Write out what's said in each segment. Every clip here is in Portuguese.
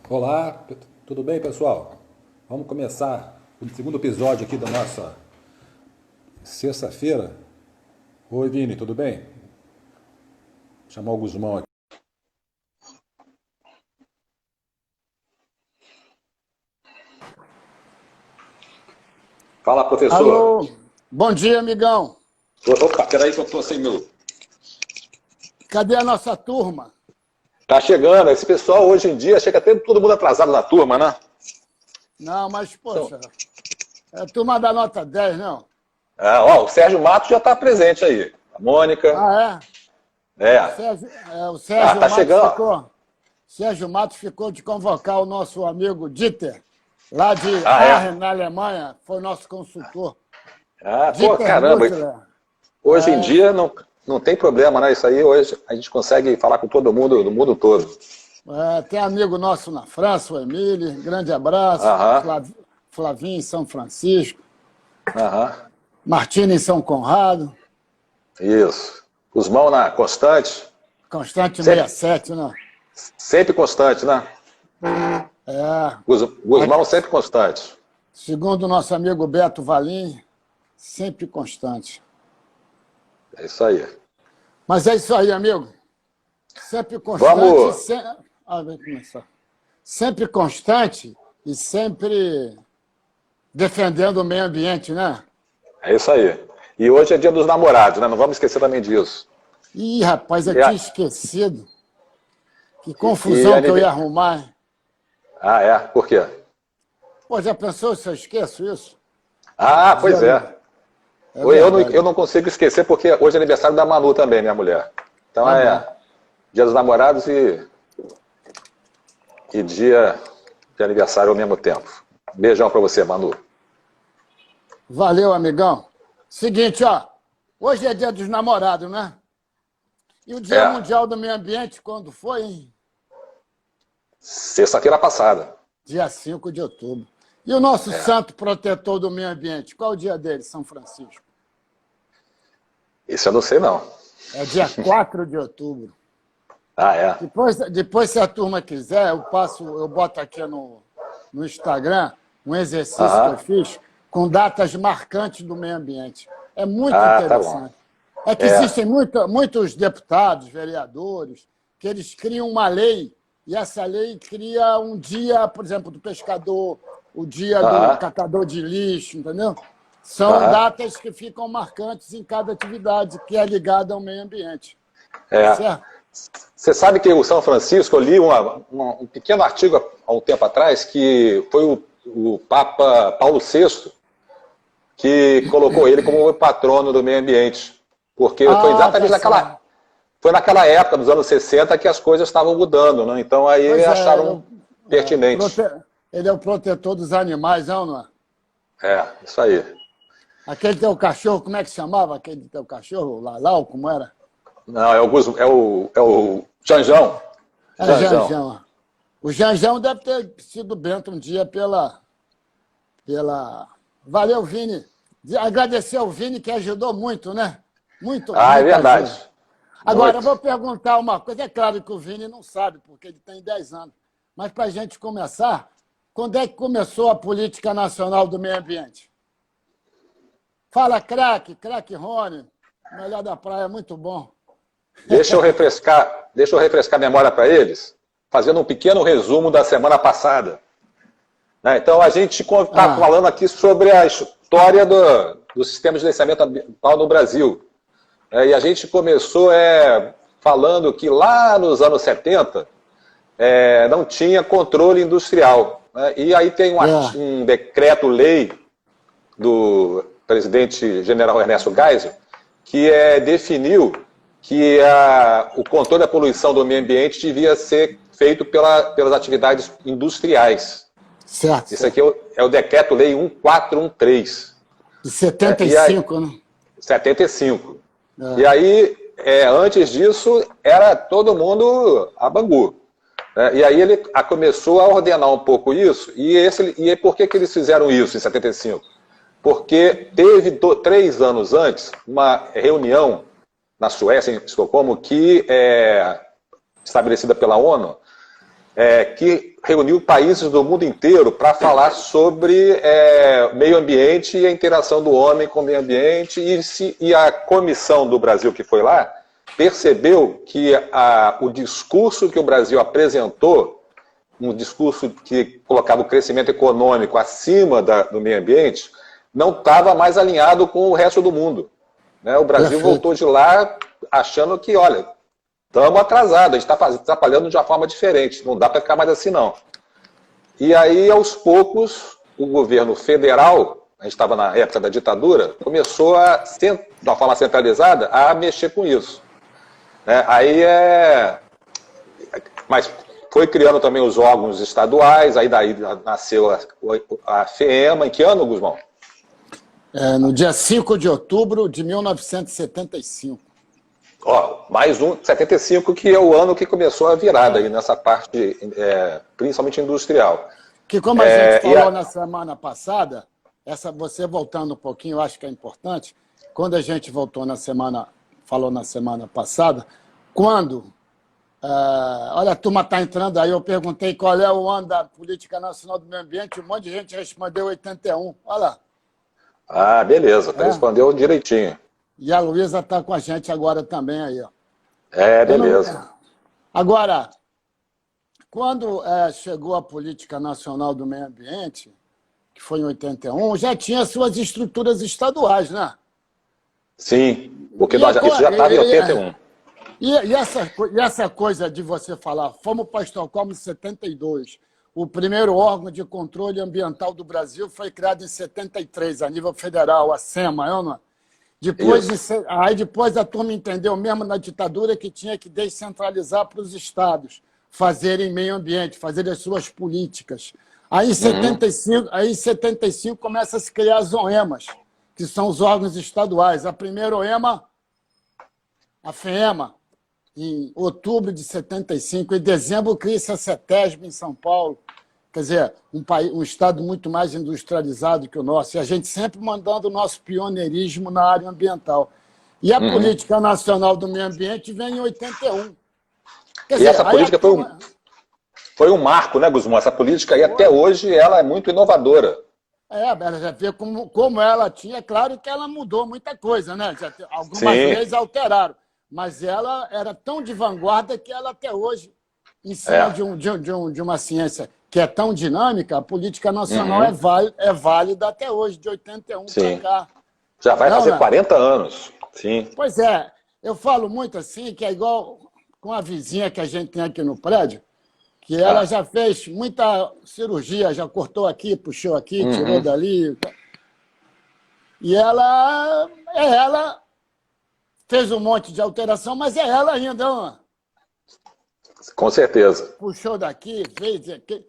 Olá, tudo bem, pessoal? Vamos começar o segundo episódio aqui da nossa sexta-feira. Oi, Vini, tudo bem? Vou chamar o Guzmão aqui. Fala, professor. Alô, bom dia, amigão. Opa, peraí que eu tô sem meu... Cadê a nossa turma? Tá chegando, esse pessoal hoje em dia chega até todo mundo atrasado na turma, né? Não, mas, Então, poxa, é a turma da nota 10, não? o Sérgio Matos já está presente aí. A Mônica. Ah, É. é? O Sérgio Tá Matos chegando. ficou. Sérgio Matos ficou de convocar o nosso amigo Dieter, lá de É. Aachen, na Alemanha, foi nosso consultor. Pô, Dieter caramba. Mussler. Hoje em dia não tem problema, né? Isso aí hoje a gente consegue falar com todo mundo, do mundo todo. Tem amigo nosso na França, o Emílio, grande abraço. Aham, Flavinho em São Francisco, aham. Martina em São Conrado, Isso. Guzmão na constante. Constante Sempre, 67, né? sempre constante, né? É, Guzmão sempre constante. segundo o nosso amigo Beto Valim, sempre constante. É isso aí. Mas é isso aí, amigo. Sempre constante. Vamos. Vai começar. Sempre constante e sempre defendendo o meio ambiente, né? É isso aí. E hoje é dia dos namorados, né? Não vamos esquecer também disso. Ih, rapaz, eu E, tinha a- esquecido. Que e confusão que eu ia arrumar. Por quê? Pô, já pensou se eu esqueço isso? Pois Dia- é. É Eu verdade. não consigo esquecer porque hoje é aniversário da Manu também, minha mulher. Então Tá bom. dia dos namorados e dia de aniversário ao mesmo tempo. Beijão pra você, Manu. Valeu, amigão. Seguinte, ó. Hoje é dia dos namorados, né? E o Dia É, Mundial do Meio Ambiente, quando foi? Hein? sexta-feira passada. Dia 5 de outubro. E o nosso santo protetor do meio ambiente, qual é o dia dele, São Francisco? Isso eu não sei, não. É dia 4 de outubro. É. Depois, se a turma quiser, eu boto aqui no Instagram um exercício que eu Aham. fiz com datas marcantes do meio ambiente. É muito Tá bom. interessante. É que É. existem muitos deputados, vereadores, que eles criam uma lei, e essa lei cria um dia, por exemplo, do pescador, o dia do Aham. catador de lixo, entendeu? São Aham. datas que ficam marcantes em cada atividade que é ligada ao meio ambiente. É. Certo? Você sabe que o São Francisco, eu li um pequeno artigo há um tempo atrás, que foi o Papa Paulo VI que colocou ele como o patrono do meio ambiente. Porque foi Tá exatamente certo. naquela época, dos anos 60, que as coisas estavam mudando, né? Então aí Pois é, acharam pertinente. ele é o protetor dos animais, não é? Isso aí. Aquele teu cachorro, como é que chamava aquele teu cachorro? O Lalau, como era? Não, é o Janjão. É Janjão. Janjão. O Janjão deve ter sido bento um dia pela... Valeu, Vini. Agradecer ao Vini que ajudou muito, né? É Muita verdade. ajuda. Agora, eu Muito. vou perguntar uma coisa. É claro que o Vini não sabe, porque ele tem 10 anos. Mas, para a gente começar, quando é que começou a política nacional do meio ambiente? Fala, craque Rony. Melhor da praia, muito bom. Deixa eu refrescar a memória para eles, fazendo um pequeno resumo da semana passada. Né? Então, a gente está falando aqui sobre a história do sistema de licenciamento ambiental no Brasil. E a gente começou falando que lá nos anos 70 não tinha controle industrial. Né? E aí tem um decreto-lei do presidente general Ernesto Geisel que definiu que o controle da poluição do meio ambiente devia ser feito pelas atividades industriais. Certo. Isso aqui é o Decreto-Lei 1413. De 75, né? 75. E aí, antes disso, era todo mundo a Bangu. E aí ele começou a ordenar um pouco isso. E por que eles fizeram isso em 75? Porque teve 3 anos antes uma reunião na Suécia, em Estocolmo, que estabelecida pela ONU, que reuniu países do mundo inteiro para falar sobre meio ambiente e a interação do homem com o meio ambiente, e a comissão do Brasil que foi lá percebeu que o discurso que o Brasil apresentou, um discurso que colocava o crescimento econômico acima do meio ambiente, não estava mais alinhado com o resto do mundo. Né? O Brasil voltou de lá achando que, olha, estamos atrasados, a gente está trabalhando de uma forma diferente, não dá para ficar mais assim não. E aí, aos poucos, o governo federal, a gente estava na época da ditadura, começou, de uma forma centralizada, a mexer com isso. Mas foi criando também os órgãos estaduais, aí daí nasceu a FEEMA. Em que ano, Guzmão? No dia 5 de outubro de 1975. Mais um, 75, que é o ano que começou a virada aí nessa parte, principalmente industrial. Que como a gente falou na semana passada, você voltando um pouquinho, eu acho que é importante, quando a gente falou na semana passada, olha, a turma está entrando aí, eu perguntei qual é o ano da Política Nacional do Meio Ambiente, um monte de gente respondeu 81, olha lá. Beleza, respondeu direitinho. E a Luísa está com a gente agora também aí, ó. Beleza. Agora, quando chegou a Política Nacional do Meio Ambiente, que foi em 81, já tinha suas estruturas estaduais, né? Sim, porque isso já estava em 81. E essa coisa de você falar, fomos para Estocolmo em 72, o primeiro órgão de controle ambiental do Brasil foi criado em 73, a nível federal, a SEMA, não é? Depois a turma entendeu, mesmo na ditadura, que tinha que descentralizar para os estados fazerem meio ambiente, fazerem as suas políticas. Aí em 75 começa a se criar as OEMAs, que são os órgãos estaduais. A primeira OEMA, a FEEMA, em outubro de 75, em dezembro cria-se a CETESB em São Paulo. Quer dizer, um estado muito mais industrializado que o nosso, e a gente sempre mandando o nosso pioneirismo na área ambiental. E a Política Nacional do Meio Ambiente vem em 81. Quer dizer, essa política foi um marco, né, Guzmão? Essa política aí, até hoje, ela é muito inovadora. Ela já vê como ela tinha, é claro que ela mudou muita coisa, né? Algumas leis alteraram, mas ela era tão de vanguarda que ela até hoje, em cima de uma ciência que é tão dinâmica, a política nacional é válida até hoje, de 81 para cá. Já vai fazer 40 anos. Sim. Pois é, eu falo muito assim, que é igual com a vizinha que a gente tem aqui no prédio, que ela já fez muita cirurgia, já cortou aqui, puxou aqui, tirou dali. E ela fez um monte de alteração, mas é ela ainda, não? Com certeza. Puxou daqui, fez aqui.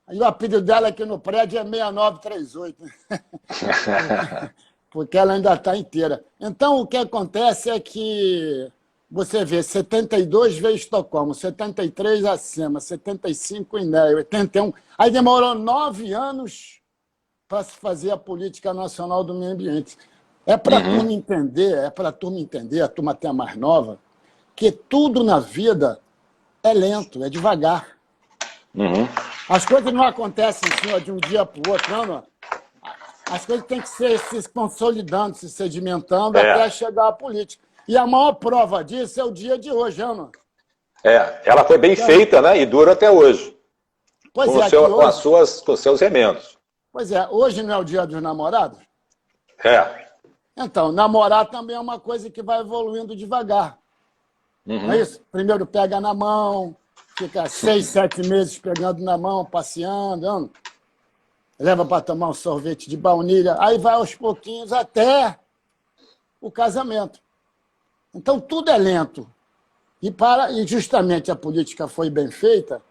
Aí o apelido dela aqui no prédio é 6938. Porque ela ainda está inteira. Então, o que acontece é que você vê, 72 veio Estocolmo, 73 a SEMA, 75 INEA, 81. Aí demorou 9 anos para se fazer a Política Nacional do Meio Ambiente. É para a turma entender, a turma até mais nova, que tudo na vida é lento, é devagar. As coisas não acontecem assim, de um dia para o outro, não. As coisas têm que se consolidando, se sedimentando até chegar à política. E a maior prova disso é o dia de hoje, não? Ela foi bem feita, né? E dura até hoje. Pois com os seus remendos. Pois é, hoje não é o dia dos namorados? Então, namorar também é uma coisa que vai evoluindo devagar. Não é isso? Primeiro pega na mão, fica 6, 7 meses pegando na mão, passeando, leva para tomar um sorvete de baunilha, aí vai aos pouquinhos até o casamento. Então, tudo é lento. E justamente a política foi bem feita.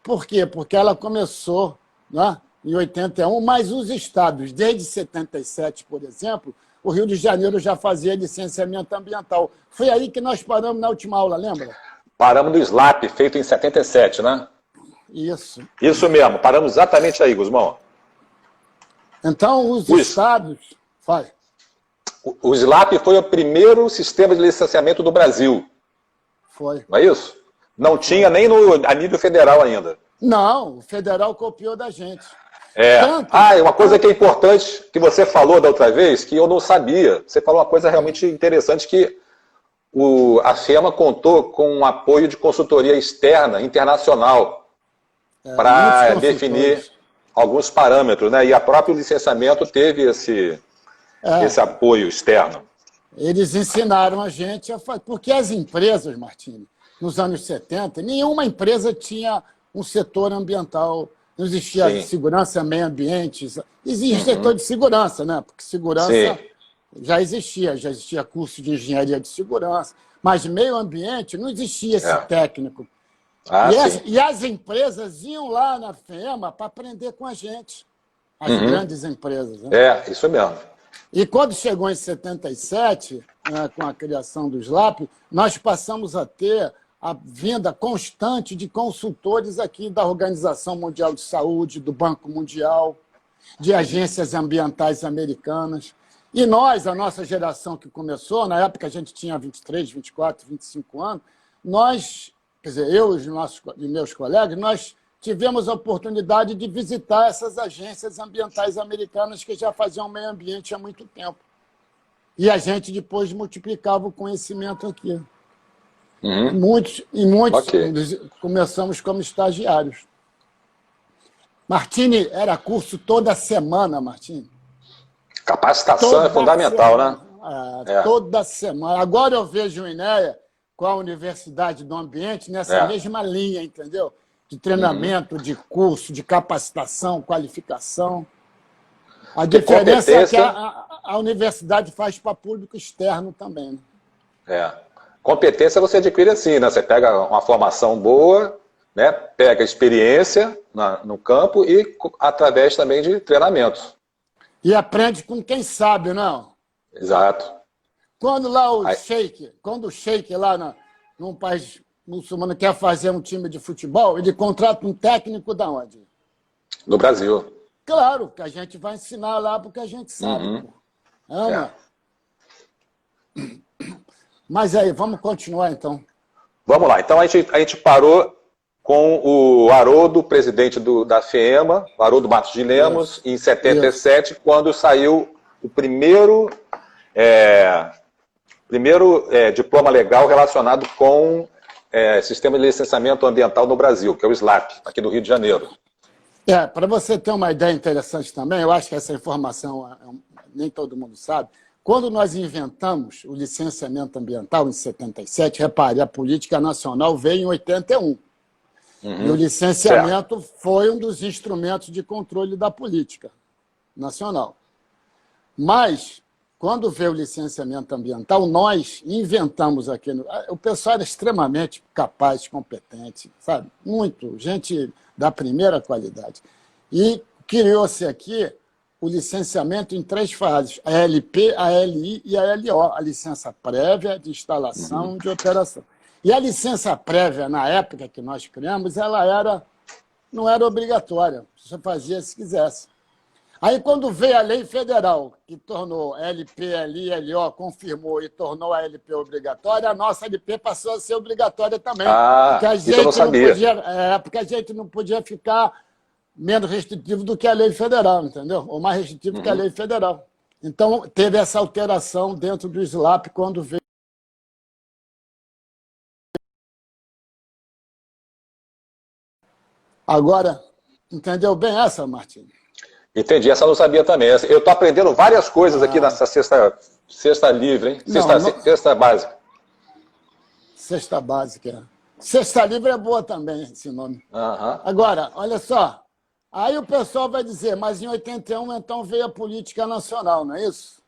Por quê? Porque ela começou, né, em 81, mas os estados, desde 77, por exemplo, o Rio de Janeiro já fazia licenciamento ambiental. Foi aí que nós paramos na última aula, lembra? Paramos no SLAP, feito em 77, né? Isso. Isso mesmo, paramos exatamente aí, Guzmão. Então, os estados... Vai. O SLAP foi o primeiro sistema de licenciamento do Brasil. Foi. Não é isso? Não tinha nem a nível federal ainda. Não, o federal copiou da gente. Tanto, uma coisa que é importante, que você falou da outra vez, que eu não sabia. Você falou uma coisa realmente interessante, que a FEMA contou com um apoio de consultoria externa, internacional, para definir alguns parâmetros, né? E a próprio licenciamento teve esse apoio externo. Eles ensinaram a gente a fazer. Porque as empresas, Martini, nos anos 70, nenhuma empresa tinha um setor ambiental. Não existia segurança, meio ambiente. Existia setor de segurança, né? Porque segurança já existia curso de engenharia de segurança. Mas meio ambiente não existia esse técnico. E as empresas iam lá na FEMA para aprender com a gente. As grandes empresas. Né? Isso mesmo. E quando chegou em 77, né, com a criação do SLAP, nós passamos a ter a vinda constante de consultores aqui da Organização Mundial de Saúde, do Banco Mundial, de agências ambientais americanas. E nós, a nossa geração que começou, na época a gente tinha 23, 24, 25 anos, nós, quer dizer, eu e meus colegas, nós tivemos a oportunidade de visitar essas agências ambientais americanas que já faziam meio ambiente há muito tempo. E a gente depois multiplicava o conhecimento aqui. Muitos começamos como estagiários. Martini, era curso toda semana, Martini. Capacitação é fundamental, né? Toda semana. Agora eu vejo o INEA com a Universidade do Ambiente nessa mesma linha, entendeu? De treinamento, de curso, de capacitação, qualificação. A diferença é que a universidade faz para público externo também. Né? Competência você adquire assim, né? Você pega uma formação boa, né? Pega experiência no campo e através também de treinamentos. E aprende com quem sabe, não? Exato. Quando lá o sheik lá num país muçulmano quer fazer um time de futebol, ele contrata um técnico da onde? Do Brasil. Claro, que a gente vai ensinar lá porque a gente sabe. Mas aí, vamos continuar então. Vamos lá. Então a gente parou com o Haroldo, presidente da FEMA, o Haroldo Matos de Lemos, em 77, quando saiu o primeiro diploma legal relacionado com Sistema de Licenciamento Ambiental no Brasil, que é o SLAP, aqui do Rio de Janeiro. Para você ter uma ideia interessante também, eu acho que essa informação nem todo mundo sabe. Quando nós inventamos o licenciamento ambiental em 77, repare, a política nacional veio em 81. E o licenciamento foi um dos instrumentos de controle da política nacional. Mas, quando veio o licenciamento ambiental, nós inventamos aqui. O pessoal era extremamente capaz, competente, sabe? Muito, gente da primeira qualidade. E criou-se aqui o licenciamento em 3 fases: a LP, a LI e a LO, a licença prévia de instalação e de operação. E a licença prévia, na época que nós criamos, ela não era obrigatória, você fazia se quisesse. Aí, quando veio a lei federal, que tornou LP, LI, LO, confirmou e tornou a LP obrigatória, a nossa LP passou a ser obrigatória também. Porque a gente não sabia. Porque a gente não podia ficar menos restritivo do que a lei federal, entendeu? Ou mais restritivo que a lei federal. Então, teve essa alteração dentro do SLAP quando veio. Agora, entendeu bem essa, Martins? Entendi, essa eu não sabia também. Eu estou aprendendo várias coisas aqui nessa sexta livre, hein? Sexta básica. Sexta básica. Sexta livre é boa também, esse nome. Agora, olha só. Aí o pessoal vai dizer, mas em 81, então, veio a política nacional, não é isso?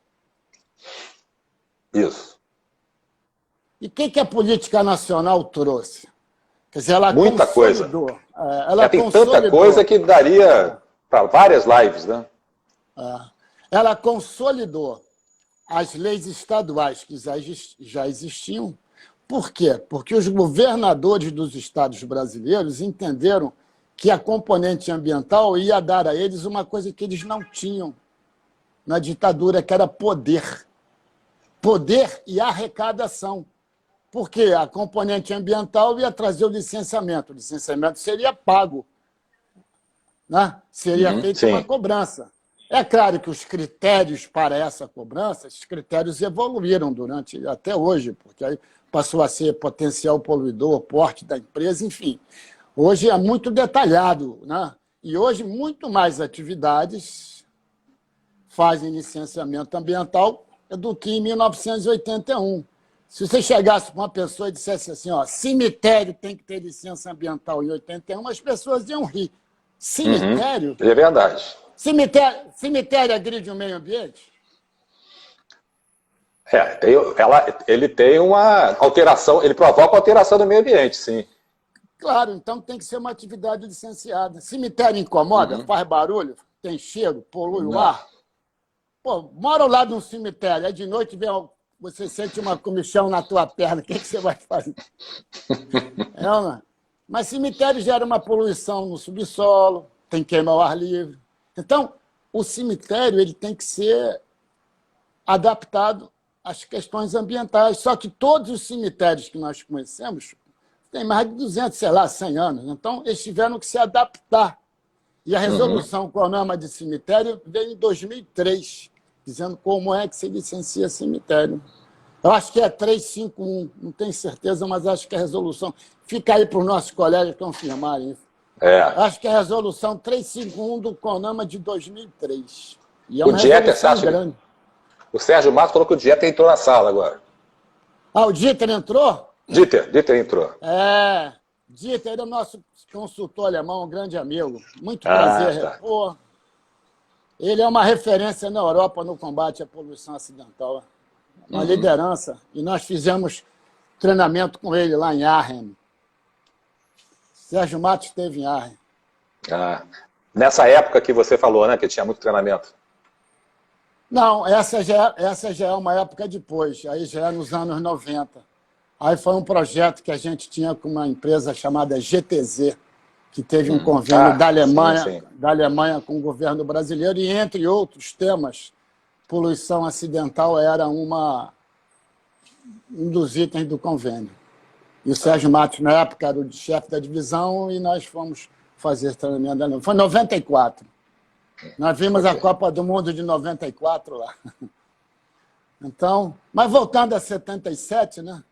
Isso. E o que a política nacional trouxe? Quer dizer, ela muita consolidou. Coisa. Ela tem tanta coisa que daria para várias lives, né? Ela consolidou as leis estaduais que já existiam. Por quê? Porque os governadores dos estados brasileiros entenderam que a componente ambiental ia dar a eles uma coisa que eles não tinham na ditadura, que era poder. Poder e arrecadação. Porque a componente ambiental ia trazer o licenciamento. O licenciamento seria pago, né? Seria feita uma cobrança. É claro que os critérios para essa cobrança, esses critérios evoluíram até hoje, porque aí passou a ser potencial poluidor, porte da empresa, enfim. Hoje é muito detalhado, né? E hoje muito mais atividades fazem licenciamento ambiental do que em 1981. Se você chegasse para uma pessoa e dissesse assim, ó, cemitério tem que ter licença ambiental em 81, as pessoas iam rir. Cemitério? É verdade. Cemitério agride o meio ambiente? Ele tem uma alteração, ele provoca alteração do meio ambiente, sim. Claro, então tem que ser uma atividade licenciada. Cemitério incomoda? Faz barulho? Tem cheiro? Polui o ar? Pô, mora ao lado de um cemitério, aí de noite você sente uma comichão na tua perna, o que você vai fazer? Mas cemitério gera uma poluição no subsolo, tem que queimar o ar livre. Então, o cemitério ele tem que ser adaptado às questões ambientais. Só que todos os cemitérios que nós conhecemos têm mais de 200, 100 anos. Então, eles tiveram que se adaptar. E a resolução CONAMA de cemitério veio em 2003, dizendo como é que se licencia cemitério. Eu acho que é 351, não tenho certeza, mas acho que é a resolução. Fica aí para os nossos colegas confirmarem isso. Acho que é a resolução 351 do CONAMA de 2003. E é uma resolução grande. O Sérgio Matos falou que o Dieter entrou na sala agora. Ah, o Dieter entrou? Dieter entrou. Dieter é o nosso consultor alemão, um grande amigo. Muito prazer. Tá. Pô, ele é uma referência na Europa no combate à poluição acidental. Uma liderança. E nós fizemos treinamento com ele lá em Arnhem. Sérgio Matos esteve em Arnhem. Nessa época que você falou, né, que tinha muito treinamento. Não, essa já é uma época depois, aí já é nos anos 90. Aí foi um projeto que a gente tinha com uma empresa chamada GTZ, que teve um convênio da Alemanha com o governo brasileiro, e entre outros temas, poluição acidental era um dos itens do convênio. E o Sérgio Matos, na época, era o chefe da divisão, e nós fomos fazer treinamento da Alemanha. Foi em 94. Nós vimos a Copa do Mundo de 94 lá. Então, mas voltando a 77, né?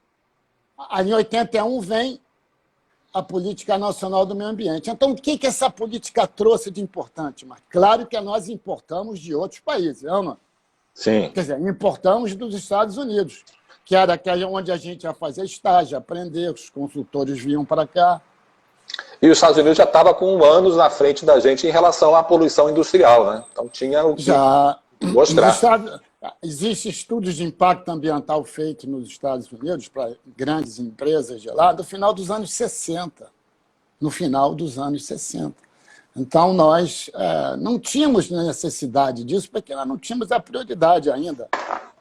Em 81 vem a Política Nacional do Meio Ambiente. Então, o que essa política trouxe de importante? Mas claro que nós importamos de outros países, não? Sim. Quer dizer, importamos dos Estados Unidos, que era onde a gente ia fazer estágio, aprender, os consultores vinham para cá. E os Estados Unidos já estava com anos na frente da gente em relação à poluição industrial, né? Então tinha o que mostrar. Existem estudos de impacto ambiental feitos nos Estados Unidos para grandes empresas de lá, do final dos anos 60. No final dos anos 60. Então, nós não tínhamos necessidade disso, porque nós não tínhamos a prioridade ainda.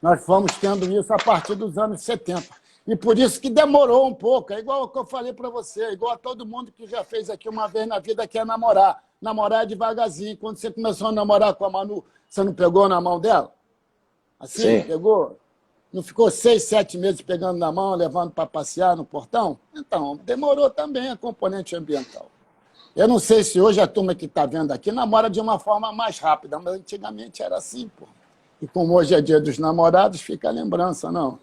Nós fomos tendo isso a partir dos anos 70. E por isso que demorou um pouco. É igual o que eu falei para você, é igual a todo mundo que já fez aqui uma vez na vida, que é namorar. Namorar é devagarzinho. Quando você começou a namorar com a Manu, você não pegou na mão dela? Assim, sim. Pegou? Não ficou 6, 7 meses pegando na mão, levando para passear no portão? Então, demorou também a componente ambiental. Eu não sei se hoje a turma que está vendo aqui namora de uma forma mais rápida, mas antigamente era assim, pô. E como hoje é dia dos namorados, fica a lembrança, não?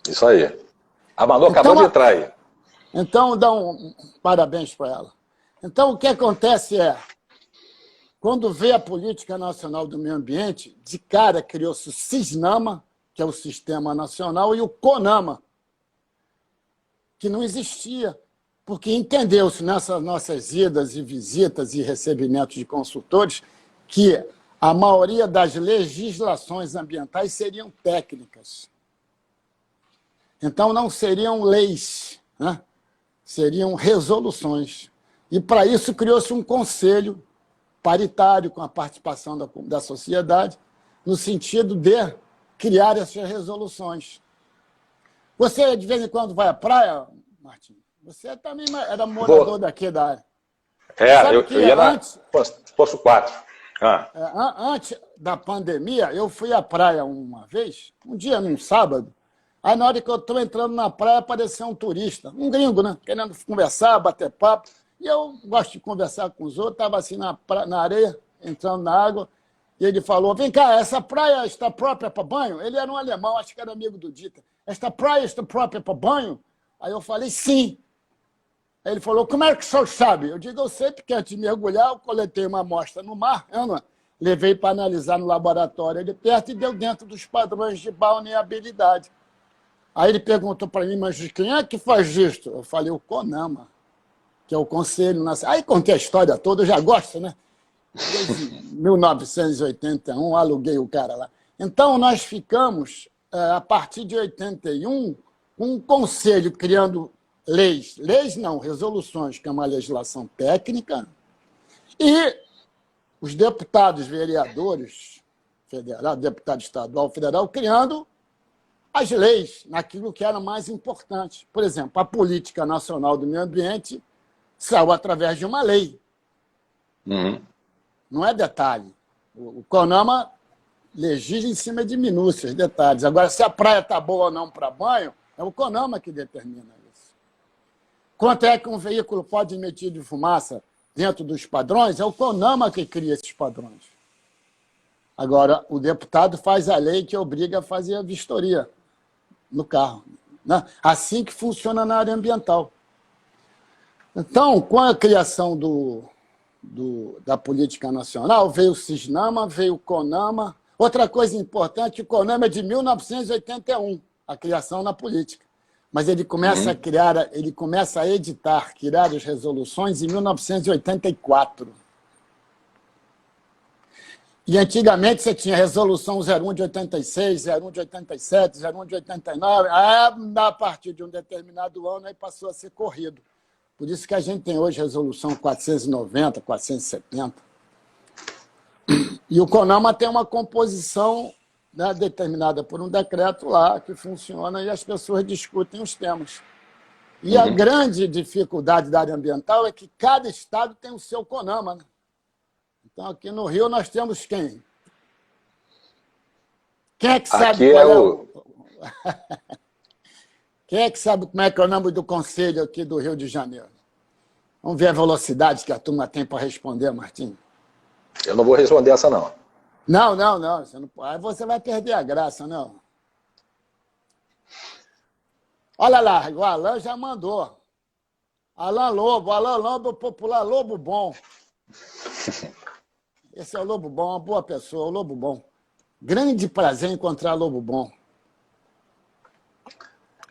Isso aí. A Manu acabou de entrar aí. Então, dá parabéns para ela. Então, o que acontece é, quando veio a Política Nacional do Meio Ambiente, de cara criou-se o SISNAMA, que é o Sistema Nacional, e o CONAMA, que não existia, porque entendeu-se nessas nossas idas e visitas e recebimentos de consultores que a maioria das legislações ambientais seriam técnicas. Então, não seriam leis, né? Seriam resoluções. E, para isso, criou-se um conselho paritário com a participação da sociedade, no sentido de criar essas resoluções. Você, de vez em quando, vai à praia, Martim? Você também era morador daqui da área. Eu ia na Poço 4. Antes da pandemia, eu fui à praia uma vez, um dia, num sábado, Aí, na hora que eu estou entrando na praia, apareceu um turista, um gringo, né? Querendo conversar, bater papo. E eu gosto de conversar com os outros. Estava assim na areia, entrando na água. E ele falou, vem cá, essa praia está própria para banho? Ele era um alemão, acho que era amigo do Dita. Esta praia está própria para banho? Aí eu falei, sim. Aí ele falou, como é que o senhor sabe? Eu digo, eu sei, porque antes de mergulhar, eu coletei uma amostra no mar, levei para analisar no laboratório de perto e deu dentro dos padrões de balneabilidade. Aí ele perguntou para mim, mas quem é que faz isso? Eu falei, o CONAMA, que é o Conselho Nacional. Aí contei a história toda, eu já gosto, né? Desde 1981, aluguei o cara lá. Então, nós ficamos, a partir de 81, com um conselho criando leis. Leis não, resoluções, que é uma legislação técnica, e os deputados, vereadores, federal, deputado estadual, federal, criando as leis naquilo que era mais importante. Por exemplo, a Política Nacional do Meio Ambiente saiu através de uma lei. Uhum. Não é detalhe. O CONAMA legisla em cima de minúcias, detalhes. Agora, se a praia está boa ou não para banho, é o CONAMA que determina isso. Quanto é que um veículo pode emitir de fumaça dentro dos padrões, é o CONAMA que cria esses padrões. Agora, o deputado faz a lei que obriga a fazer a vistoria no carro. Né? Assim que funciona na área ambiental. Então, com a criação da política nacional, veio o CISNAMA, veio o CONAMA. Outra coisa importante, o CONAMA é de 1981, a criação na política. Mas ele começa a criar, ele começa a editar, criar as resoluções em 1984. E antigamente você tinha resolução 01 de 86, 01 de 87, 01 de 89, a partir de um determinado ano aí passou a ser corrido. Por isso que a gente tem hoje resolução 490, 470. E o CONAMA tem uma composição, né, determinada por um decreto lá, que funciona e as pessoas discutem os temas. E a grande dificuldade da área ambiental é que cada estado tem o seu CONAMA. Né? Então, aqui no Rio, nós temos quem? Quem é que sabe aqui qual é o... Quem é que sabe como é que é o nome do conselho aqui do Rio de Janeiro? Vamos ver a velocidade que a turma tem para responder, Martim. Eu não vou responder essa, não. Não. Você não... Aí você vai perder a graça, não. Olha lá, o Alan já mandou. Alan Lobo, popular Lobo Bom. Esse é o Lobo Bom, uma boa pessoa, o Lobo Bom. Grande prazer encontrar Lobo Bom.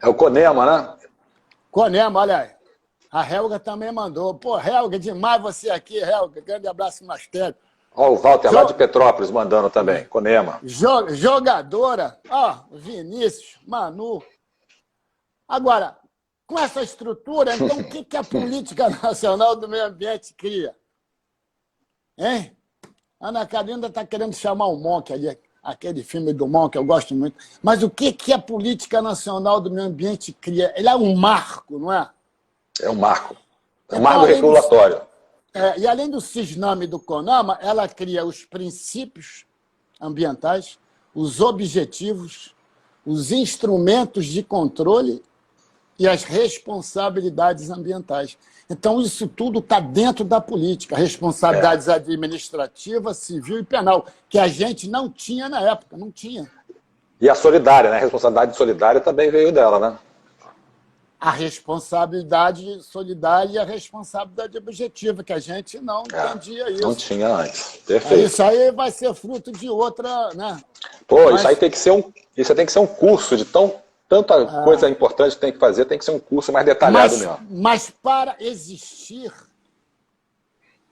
É o CONEMA, né? CONEMA, olha aí. A Helga também mandou. Pô, Helga, demais você aqui, Helga. Grande abraço no Mastério. Ó, o Walter lá de Petrópolis mandando também, CONEMA. Jogadora, ó, Vinícius, Manu. Agora, com essa estrutura, então, o que a Política Nacional do Meio Ambiente cria? Hein? Ana Carolina está querendo chamar o Monk ali, aquele filme do Monk, eu gosto muito. Mas o que a Política Nacional do Meio Ambiente cria? Ele é um marco, não é? É um marco. É um Então, marco regulatório. E além do CISNAMA e do CONAMA, ela cria os princípios ambientais, os objetivos, os instrumentos de controle e as responsabilidades ambientais. Então, isso tudo está dentro da política, responsabilidades administrativas, civil e penal, que a gente não tinha na época, não tinha. E a solidária, né? A responsabilidade solidária também veio dela, né? A responsabilidade solidária e a responsabilidade objetiva, que a gente não entendia isso. Não tinha antes. Perfeito. Isso aí vai ser fruto de outra... Né? Pô, isso aí tem que ser um curso de tanta coisa importante que tem que fazer, tem que ser um curso mais detalhado mesmo. Mas para existir,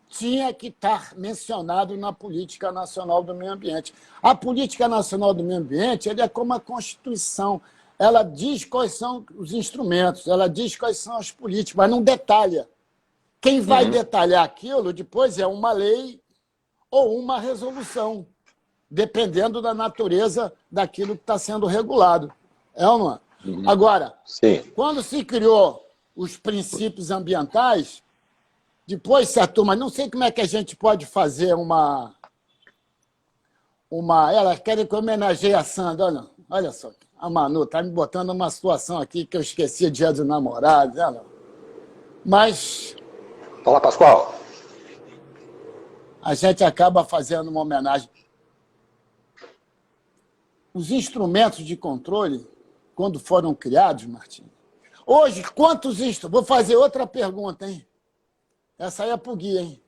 tinha que estar mencionado na Política Nacional do Meio Ambiente. A Política Nacional do Meio Ambiente é como a Constituição. Ela diz quais são os instrumentos, ela diz quais são as políticas, mas não detalha. Quem vai detalhar aquilo depois é uma lei ou uma resolução, dependendo da natureza daquilo que está sendo regulado. É ou não é? Agora, quando se criou os princípios ambientais, depois se a turma... Não sei como é que a gente pode fazer Ela quer que homenageie a Sandra, olha só. A Manu está me botando numa situação aqui que eu esqueci Dia dos Namorados. Né? Mas Fala, Pascoal. a gente acaba fazendo uma homenagem. Os instrumentos de controle, quando foram criados, Martim, hoje, quantos instrumentos... Vou fazer outra pergunta, hein? Essa aí é pro Gui, hein?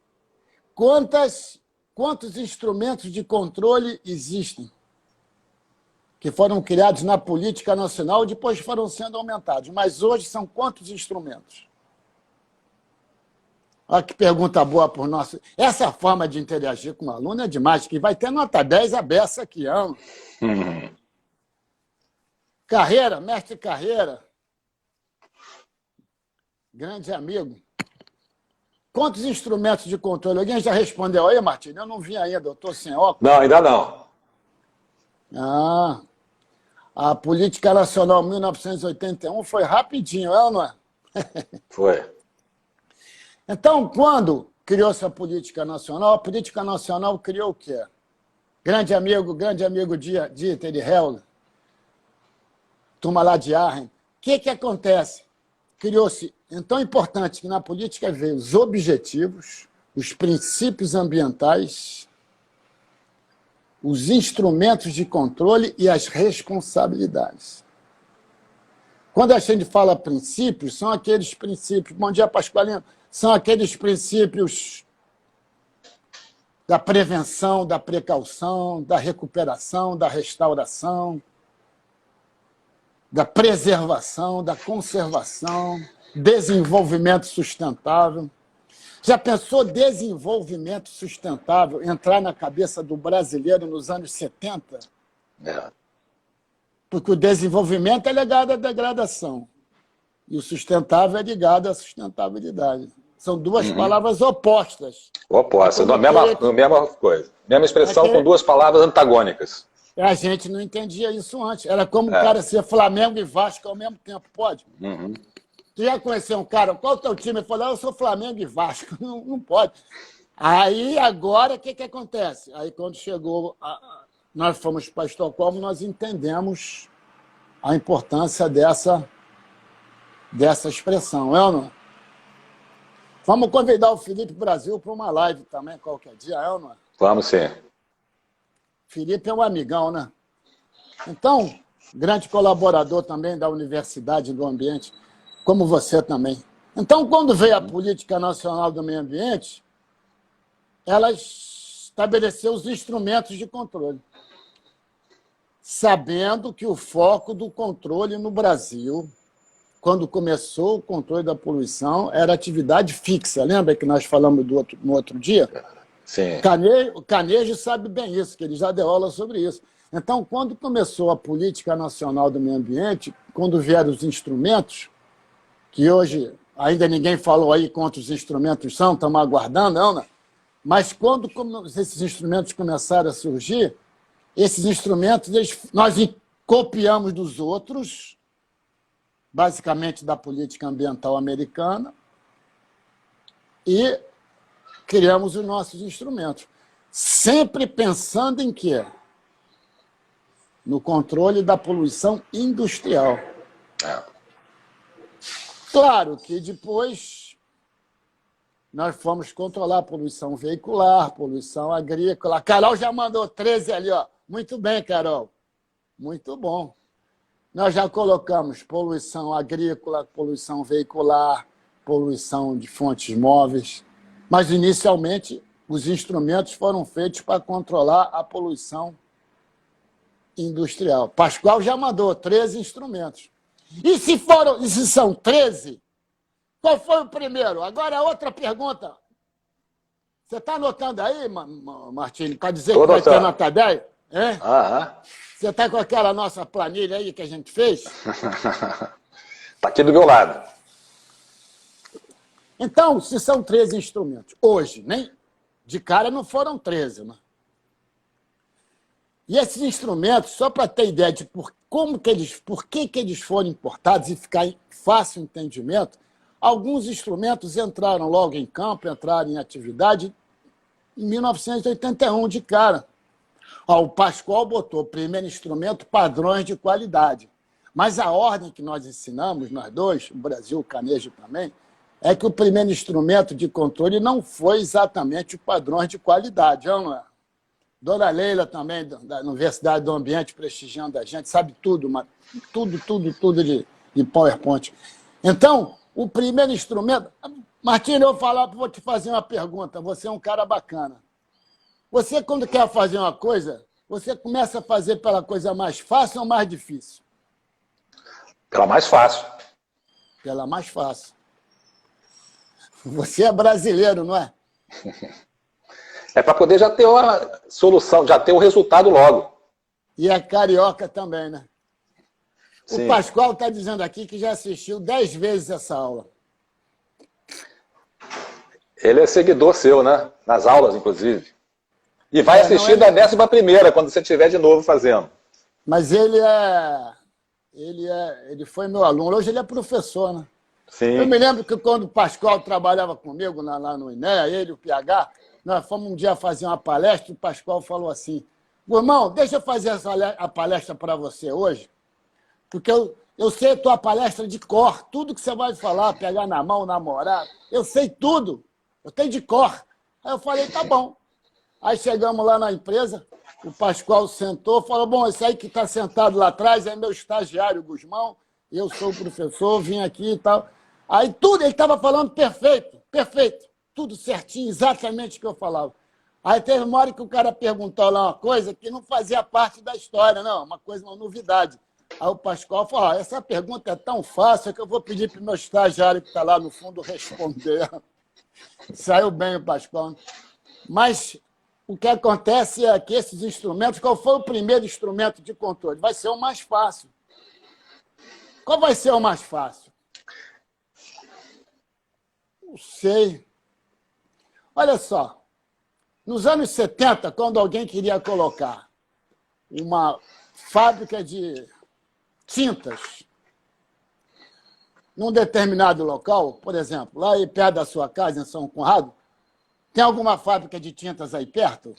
Quantos instrumentos de controle existem que foram criados na política nacional e depois foram sendo aumentados? Mas hoje são quantos instrumentos? Olha que pergunta boa por nosso... Essa forma de interagir com o aluno é demais, que vai ter nota 10 a beça aqui, ama. Carreira, mestre Carreira, grande amigo. Quantos instrumentos de controle? Alguém já respondeu aí, Martim? Eu não vi ainda, eu estou sem óculos. Não, ainda não. Ah, a Política Nacional 1981 foi rapidinho, é ou não é? Foi. Então, quando criou-se a Política Nacional criou o quê? Grande amigo Dieter Hell, turma lá de Arnhem. O que acontece? Criou-se, então é importante que na política veio os objetivos, os princípios ambientais, os instrumentos de controle e as responsabilidades. Quando a gente fala princípios, são aqueles princípios, bom dia, Pascoalino, são aqueles princípios da prevenção, da precaução, da recuperação, da restauração, da preservação, da conservação, desenvolvimento sustentável. Já pensou desenvolvimento sustentável entrar na cabeça do brasileiro nos anos 70? É. Porque o desenvolvimento é ligado à degradação e o sustentável é ligado à sustentabilidade. São duas palavras opostas. Oposta, mesma coisa. Mesma expressão com duas palavras antagônicas. A gente não entendia isso antes. Era como o cara ser Flamengo e Vasco ao mesmo tempo. Pode? Tu já conheceu um cara, qual é o teu time? Ele falou, eu sou Flamengo e Vasco. Não pode. Aí, agora, o que acontece? Aí, quando chegou, nós fomos para Estocolmo, nós entendemos a importância dessa expressão, é ou não? Vamos convidar o Felipe Brasil para uma live também, qualquer dia, é ou não? Vamos sim. Felipe é um amigão, né? Então, grande colaborador também da Universidade do Ambiente, como você também. Então, quando veio a Política Nacional do Meio Ambiente, ela estabeleceu os instrumentos de controle, sabendo que o foco do controle no Brasil, quando começou o controle da poluição, era atividade fixa. Lembra que nós falamos no outro dia? Sim. O Canejo sabe bem isso, que ele já deu aula sobre isso. Então, quando começou a Política Nacional do Meio Ambiente, quando vieram os instrumentos, que hoje ainda ninguém falou aí quantos instrumentos são, estamos aguardando, não, né? Mas quando esses instrumentos começaram a surgir, esses instrumentos nós copiamos dos outros, basicamente da política ambiental americana, e criamos os nossos instrumentos. Sempre pensando em quê? No controle da poluição industrial. Claro que depois nós fomos controlar a poluição veicular, poluição agrícola. A Carol já mandou 13 ali, ó. Muito bem, Carol. Muito bom. Nós já colocamos poluição agrícola, poluição veicular, poluição de fontes móveis. Mas, inicialmente, os instrumentos foram feitos para controlar a poluição industrial. Pascoal já mandou 13 instrumentos. E se são 13, qual foi o primeiro? Agora, outra pergunta. Você está anotando aí, Martini, para dizer que vai ter nota 10? É? Você está com aquela nossa planilha aí que a gente fez? Está aqui do meu lado. Então, se são 13 instrumentos, hoje, nem de cara não foram 13, né? E esses instrumentos, só para ter ideia de por que eles foram importados e ficar em fácil entendimento, alguns instrumentos entraram logo em campo, entraram em atividade em 1981 de cara. Ó, o Pascoal botou primeiro instrumento, padrões de qualidade. Mas a ordem que nós ensinamos, nós dois, o Brasil, o Canejo também, é que o primeiro instrumento de controle não foi exatamente o padrões de qualidade, não é? Dona Leila também, da Universidade do Ambiente, prestigiando a gente, sabe tudo, mas tudo de PowerPoint. Então, o primeiro instrumento... Martinho, eu vou te fazer uma pergunta. Você é um cara bacana. Você, quando quer fazer uma coisa, você começa a fazer pela coisa mais fácil ou mais difícil? Pela mais fácil. Pela mais fácil. Você é brasileiro, não é? É para poder já ter uma solução, já ter o resultado logo. E é carioca também, né? Sim. O Pascoal está dizendo aqui que já assistiu 10 vezes essa aula. Ele é seguidor seu, né? Nas aulas, inclusive. E vai assistir da 11ª, quando você estiver de novo fazendo. Mas ele foi meu aluno. Hoje ele é professor, né? Sim. Eu me lembro que quando o Pascoal trabalhava comigo lá no INEA, ele, o PH, nós fomos um dia fazer uma palestra e o Pascoal falou assim: irmão, deixa eu fazer a palestra para você hoje, porque eu sei a tua palestra de cor, tudo que você vai falar, pegar na mão, namorar, eu sei tudo, eu tenho de cor. Aí eu falei, tá bom. Aí chegamos lá na empresa, o Pascoal sentou, falou, bom, esse aí que está sentado lá atrás é meu estagiário, Guzmão, eu sou o professor, vim aqui e tal. Aí tudo, ele estava falando perfeito, tudo certinho, exatamente o que eu falava. Aí teve uma hora que o cara perguntou lá uma coisa que não fazia parte da história, não, uma novidade. Aí o Pascoal falou, essa pergunta é tão fácil que eu vou pedir para o meu estagiário que está lá no fundo responder. Saiu bem o Pascoal. Mas o que acontece é que esses instrumentos, qual foi o primeiro instrumento de controle? Vai ser o mais fácil. Qual vai ser o mais fácil? Não sei. Olha só, nos anos 70, quando alguém queria colocar uma fábrica de tintas num determinado local, por exemplo, lá aí perto da sua casa, em São Conrado, tem alguma fábrica de tintas aí perto?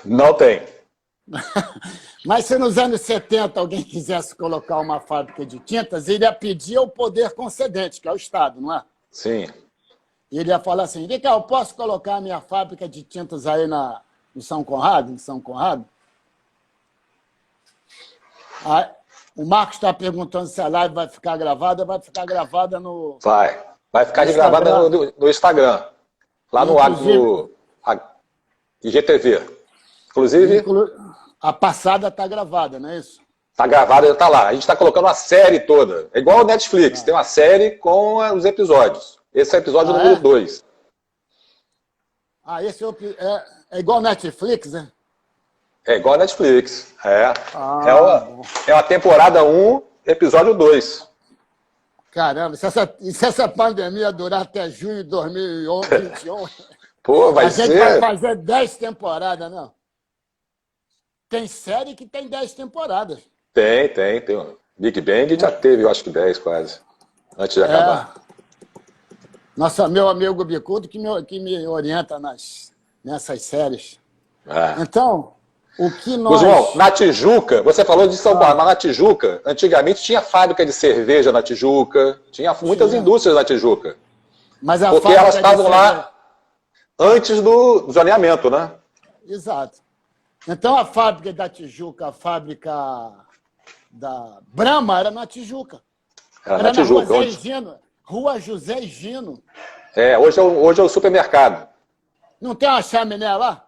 Não tem. Mas se nos anos 70 alguém quisesse colocar uma fábrica de tintas, ele ia pedir ao poder concedente, que é o Estado, não é? Sim. E ele ia falar assim, vem cá, eu posso colocar a minha fábrica de tintas aí em São Conrado? Aí, o Marcos está perguntando se a live vai ficar gravada no... Vai ficar gravada no Instagram. Lá no IGTV. Inclusive... A passada está gravada, não é isso? Está gravada, está lá. A gente está colocando uma série toda. É igual o Netflix, tem uma série com os episódios. Esse é o episódio número 2. Esse é igual Netflix, né? É igual a Netflix. É a temporada 1, episódio 2. Caramba, se essa pandemia durar até junho de 2021, pô, a gente vai fazer 10 temporadas, não? Tem série que tem 10 temporadas. Tem. Big Bang já teve, eu acho que 10 quase, antes de acabar. Meu amigo Bicudo que me orienta nessas séries. Então, o que nós... Guzmão, na Tijuca, você falou de São Paulo, mas na Tijuca, antigamente tinha fábrica de cerveja na Tijuca, tinha muitas indústrias na Tijuca. Mas porque elas estavam lá antes do zoneamento, né? Exato. Então, a fábrica da Tijuca, a fábrica da Brahma era na Tijuca. Era na Tijuca. Rua José Gino. Hoje é o supermercado. Não tem uma chaminé lá?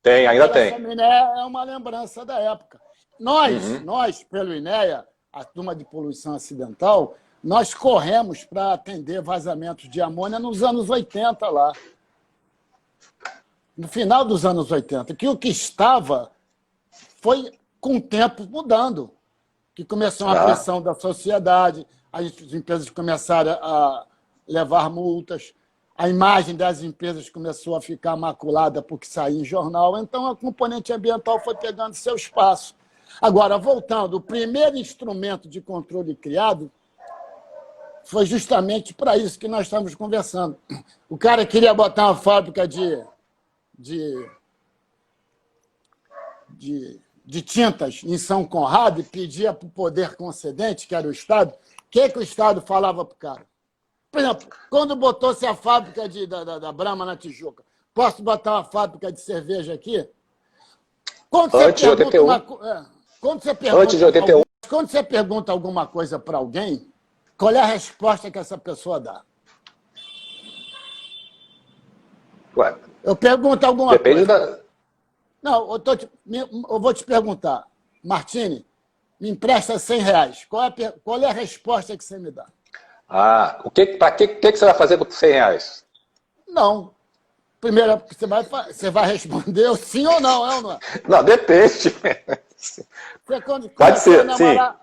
Ainda tem. A chaminé é uma lembrança da época. Nós, pelo INEA, a turma de poluição acidental, nós corremos para atender vazamentos de amônia nos anos 80 lá. No final dos anos 80, que o que estava foi, com o tempo, mudando. Que começou a pressão da sociedade, as empresas começaram a levar multas, a imagem das empresas começou a ficar maculada porque saía em jornal, então a componente ambiental foi pegando seu espaço. Agora, voltando, o primeiro instrumento de controle criado foi justamente para isso que nós estamos conversando. O cara queria botar uma fábrica de de tintas em São Conrado e pedia para o poder concedente, que era o Estado, o que o Estado falava para o cara? Por exemplo, quando botou-se a fábrica da Brahma na Tijuca, posso botar uma fábrica de cerveja aqui? Quando você Antes de 81. Antes de 81. Quando você pergunta alguma coisa para alguém, qual é a resposta que essa pessoa dá? Ué, eu pergunto alguma depende coisa. da... Não, eu vou te perguntar. Martini, me empresta R$100. Qual é a resposta que você me dá? Para que você vai fazer com R$100? Não. Primeiro, você vai responder sim ou não, é ou não é? Não, depende. Pode ser,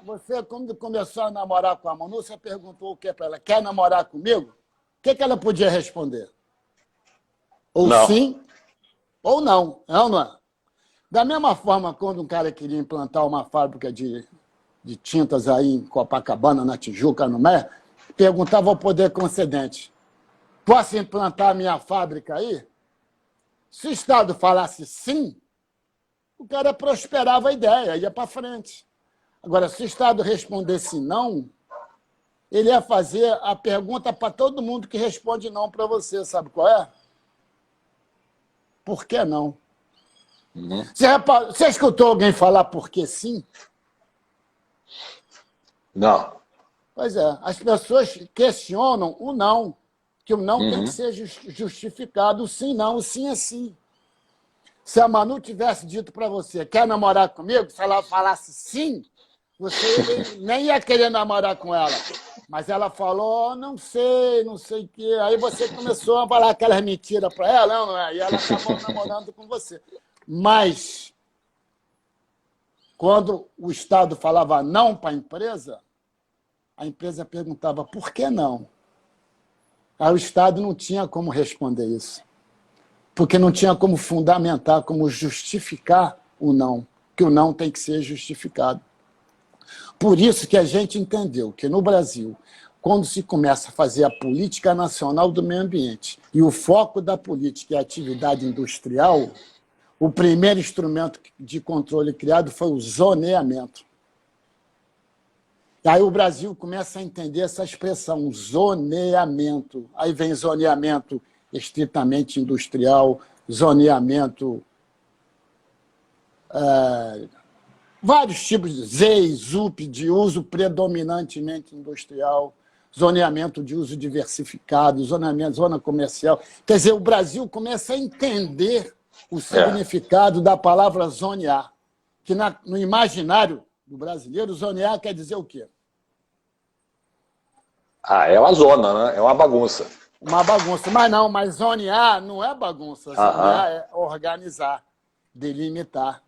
Você, quando começou a namorar com a Manu, você perguntou o que para ela? Quer namorar comigo? O que ela podia responder? Ou não. Sim ou não, é ou não é? Da mesma forma, quando um cara queria implantar uma fábrica de tintas aí em Copacabana, na Tijuca, no Mé, perguntava ao poder concedente, posso implantar a minha fábrica aí? Se o Estado falasse sim, o cara prosperava a ideia, ia para frente. Agora, se o Estado respondesse não, ele ia fazer a pergunta para todo mundo que responde não para você, sabe qual é? Por que não? Uhum. Você escutou alguém falar por que sim? Não. Pois é, as pessoas questionam o não, que o não tem que ser justificado, o sim não, o sim é sim. Se a Manu tivesse dito para você, quer namorar comigo? Se ela falasse sim, você nem ia querer namorar com ela. Mas ela falou, não sei o quê. Aí você começou a falar aquelas mentiras para ela, não é? E ela acabou namorando com você. Mas, quando o Estado falava não para a empresa perguntava por que não? Aí o Estado não tinha como responder isso. Porque não tinha como fundamentar, como justificar o não, que o não tem que ser justificado. Por isso que a gente entendeu que no Brasil, quando se começa a fazer a política nacional do meio ambiente e o foco da política é a atividade industrial, o primeiro instrumento de controle criado foi o zoneamento. Aí o Brasil começa a entender essa expressão, zoneamento. Aí vem zoneamento estritamente industrial, zoneamento, vários tipos de ZEI, ZUP, de uso predominantemente industrial, zoneamento de uso diversificado, zoneamento, zona comercial. Quer dizer, o Brasil começa a entender o significado da palavra zonear, que no imaginário do brasileiro, zonear quer dizer o quê? É uma zona, né? É uma bagunça. Uma bagunça. Mas zonear não é bagunça. Zonear é organizar, delimitar.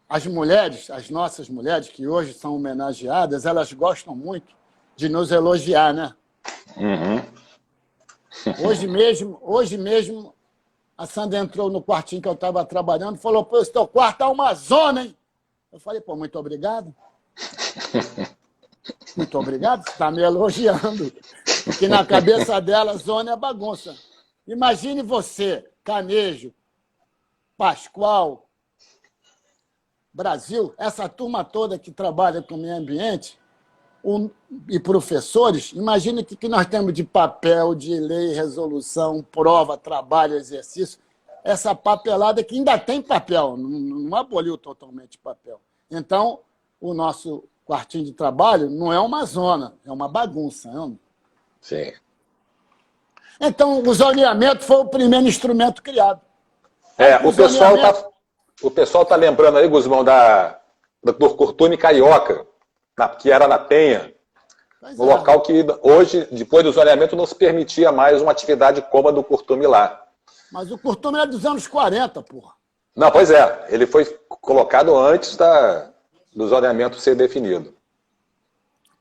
As mulheres, as nossas mulheres, que hoje são homenageadas, elas gostam muito de nos elogiar, né? Hoje mesmo, a Sandra entrou no quartinho que eu estava trabalhando e falou, pô, esse teu quarto é uma zona, hein? Eu falei, pô, muito obrigado. Muito obrigado, você está me elogiando. Porque na cabeça dela, zona é bagunça. Imagine você, Canejo, Pascoal, Brasil, essa turma toda que trabalha com o meio ambiente e professores, imagine o que nós temos de papel, de lei, resolução, prova, trabalho, exercício. Essa papelada que ainda tem papel, não aboliu totalmente papel. Então, o nosso quartinho de trabalho não é uma zona, é uma bagunça. Não? Sim. Então, o zoneamento foi o primeiro instrumento criado. O pessoal está lembrando aí, Guzmão, do Curtume Carioca, que era na Penha, um local que hoje, depois do zoneamento, não se permitia mais uma atividade como a do Curtume lá. Mas o Curtume é dos anos 40, porra. Não, pois é. Ele foi colocado antes do zoneamento ser definido.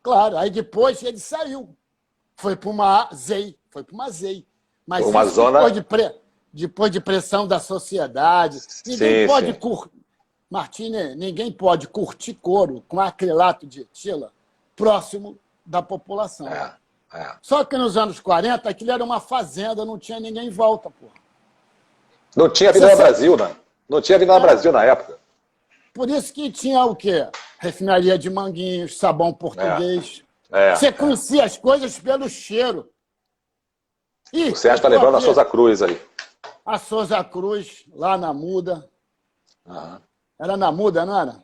Claro, aí depois ele saiu. Foi para uma ZEI. Mas uma zona... depois de pressão da sociedade, ninguém pode ninguém pode curtir couro com acrilato de etila próximo da população. Só que nos anos 40, aquilo era uma fazenda, não tinha ninguém em volta, porra. Não tinha vida no Brasil, né? Não tinha Avenida Brasil na época. Por isso que tinha o quê? Refinaria de Manguinhos, sabão português. Você conhecia as coisas pelo cheiro. E o Sérgio está lembrando a Souza Cruz aí. A Souza Cruz, lá na Muda. Uhum. Era na Muda, não era?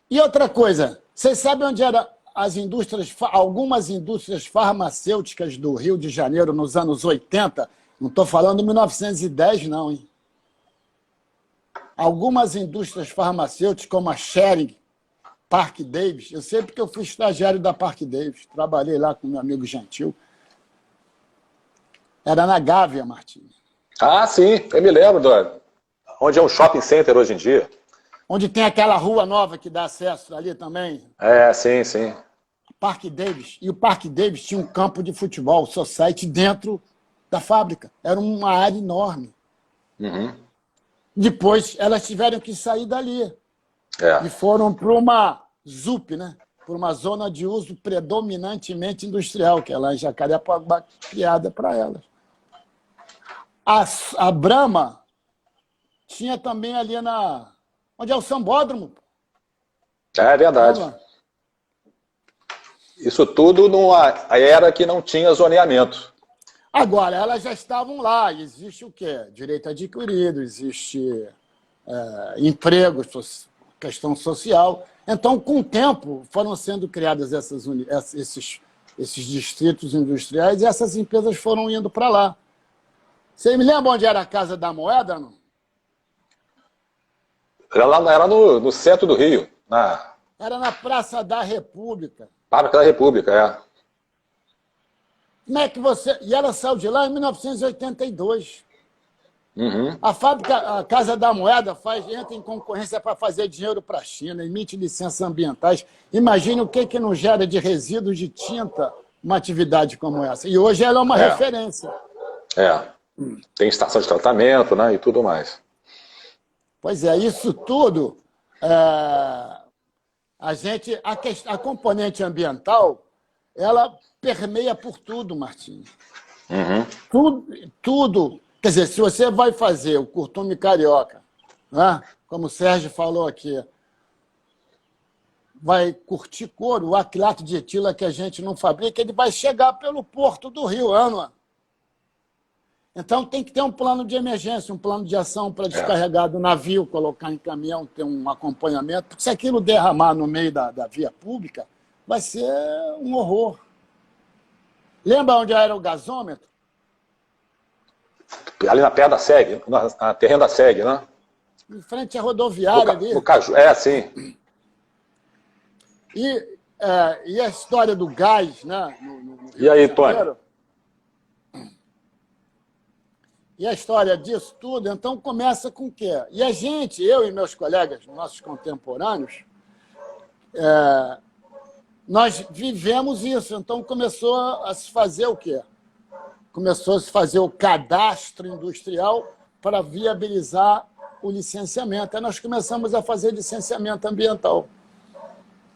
E outra coisa, vocês sabem onde eram as indústrias, algumas indústrias farmacêuticas do Rio de Janeiro nos anos 80? Não estou falando de 1910, não, hein? Algumas indústrias farmacêuticas, como a Schering, Park Davis, eu sei porque eu fui estagiário da Park Davis, trabalhei lá com meu amigo Gentil. Era na Gávea, Martins. Ah, sim, eu me lembro, onde é um shopping center hoje em dia. Onde tem aquela rua nova que dá acesso ali também. Sim, sim. Park Davis. E o Park Davis tinha um campo de futebol, society, dentro da fábrica. Era uma área enorme. Uhum. Depois, elas tiveram que sair dali. E foram para uma ZUP, né? Para uma zona de uso predominantemente industrial, que é lá em Jacarepaguá, criada para elas. A Brahma tinha também ali onde é o Sambódromo. É verdade. Brahma. Isso tudo numa era que não tinha zoneamento. Agora, elas já estavam lá. Existe o quê? Direito adquirido, existe emprego, questão social. Então, com o tempo, foram sendo criadas esses distritos industriais e essas empresas foram indo para lá. Você me lembra onde era a Casa da Moeda, não? Era no centro do Rio. Era na Praça da República. Fábrica da República, Como é que você... E ela saiu de lá em 1982. Uhum. A Casa da Moeda entra em concorrência para fazer dinheiro para a China, emite licenças ambientais. Imagine o que não gera de resíduos de tinta uma atividade como essa. E hoje ela é uma referência. Tem estação de tratamento, né, e tudo mais. Pois é, isso tudo... A componente ambiental, ela permeia por tudo, Martins. Uhum. Tudo. Quer dizer, se você vai fazer o curtume carioca, né? Como o Sérgio falou aqui, vai curtir couro, o acrilato de etila que a gente não fabrica, ele vai chegar pelo porto do Rio, não é? Então tem que ter um plano de emergência, um plano de ação para descarregar do navio, colocar em caminhão, ter um acompanhamento. Porque se aquilo derramar no meio da via pública, vai ser um horror. Lembra onde era o gasômetro? Ali na perna da SEG, na terreno da SEG, né? Em frente à rodoviária ali. No Caju, sim. E a história do gás, né? E aí, Tony? E a história disso tudo, então, começa com o quê? E a gente, eu e meus colegas, nossos contemporâneos, nós vivemos isso. Então, começou a se fazer o quê? Começou a se fazer o cadastro industrial para viabilizar o licenciamento. Aí nós começamos a fazer licenciamento ambiental.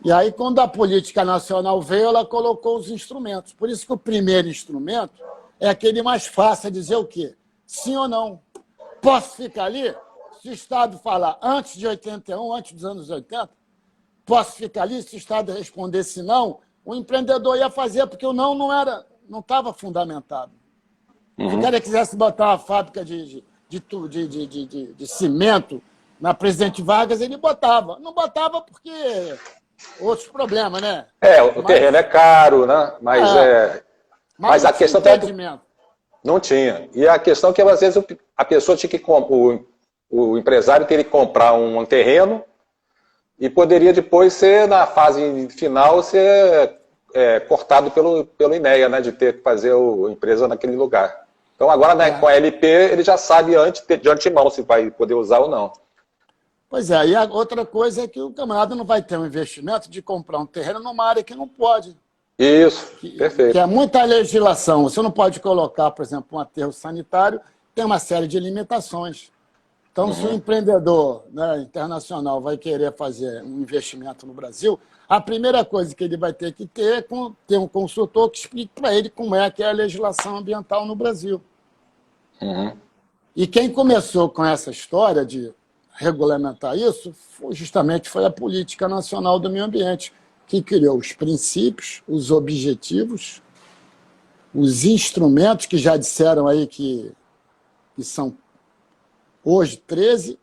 E aí, quando a política nacional veio, ela colocou os instrumentos. Por isso que o primeiro instrumento é aquele mais fácil, é dizer o quê? Sim ou não? Posso ficar ali? Se o Estado falar antes de 81, antes dos anos 80, posso ficar ali? Se o Estado respondesse não, o empreendedor ia fazer, porque o não estava fundamentado. Se o cara quisesse botar uma fábrica de cimento na Presidente Vargas, ele botava. Não botava porque outros problemas, né? O terreno é caro, né? Mas a questão não tinha. E a questão é que, às vezes, a pessoa tinha que... O empresário teria que comprar um terreno e poderia depois ser, na fase final, ser cortado pelo INEA, né? De ter que fazer a empresa naquele lugar. Então, agora, né, com a LP, ele já sabe de antemão se vai poder usar ou não. Pois é. E a outra coisa é que o camarada não vai ter um investimento de comprar um terreno numa área que não pode. Isso, perfeito. Que é muita legislação. Você não pode colocar, por exemplo, um aterro sanitário, tem uma série de limitações. Então, se o empreendedor, né, internacional vai querer fazer um investimento no Brasil, a primeira coisa que ele vai ter que ter é ter um consultor que explique para ele como é que é a legislação ambiental no Brasil. E quem começou com essa história de regulamentar isso justamente foi a Política Nacional do Meio Ambiente, que criou os princípios, os objetivos, os instrumentos, que já disseram aí que são hoje 13,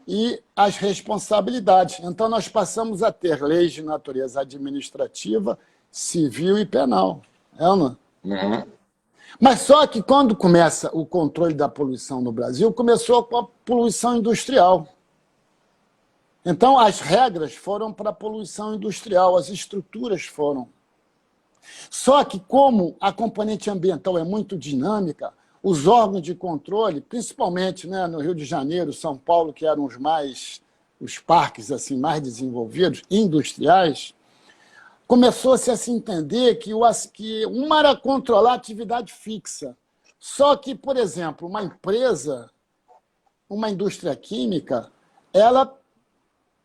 e as responsabilidades. Então, nós passamos a ter leis de natureza administrativa, civil e penal. É ou não? Uhum. Mas só que quando começa o controle da poluição no Brasil, começou com a poluição industrial. Então, as regras foram para a poluição industrial, as estruturas foram. Só que, como a componente ambiental é muito dinâmica, os órgãos de controle, principalmente, né, no Rio de Janeiro, São Paulo, que eram os parques assim, mais desenvolvidos, industriais, começou-se a se entender que uma era controlar a atividade fixa. Só que, por exemplo, uma empresa, uma indústria química, ela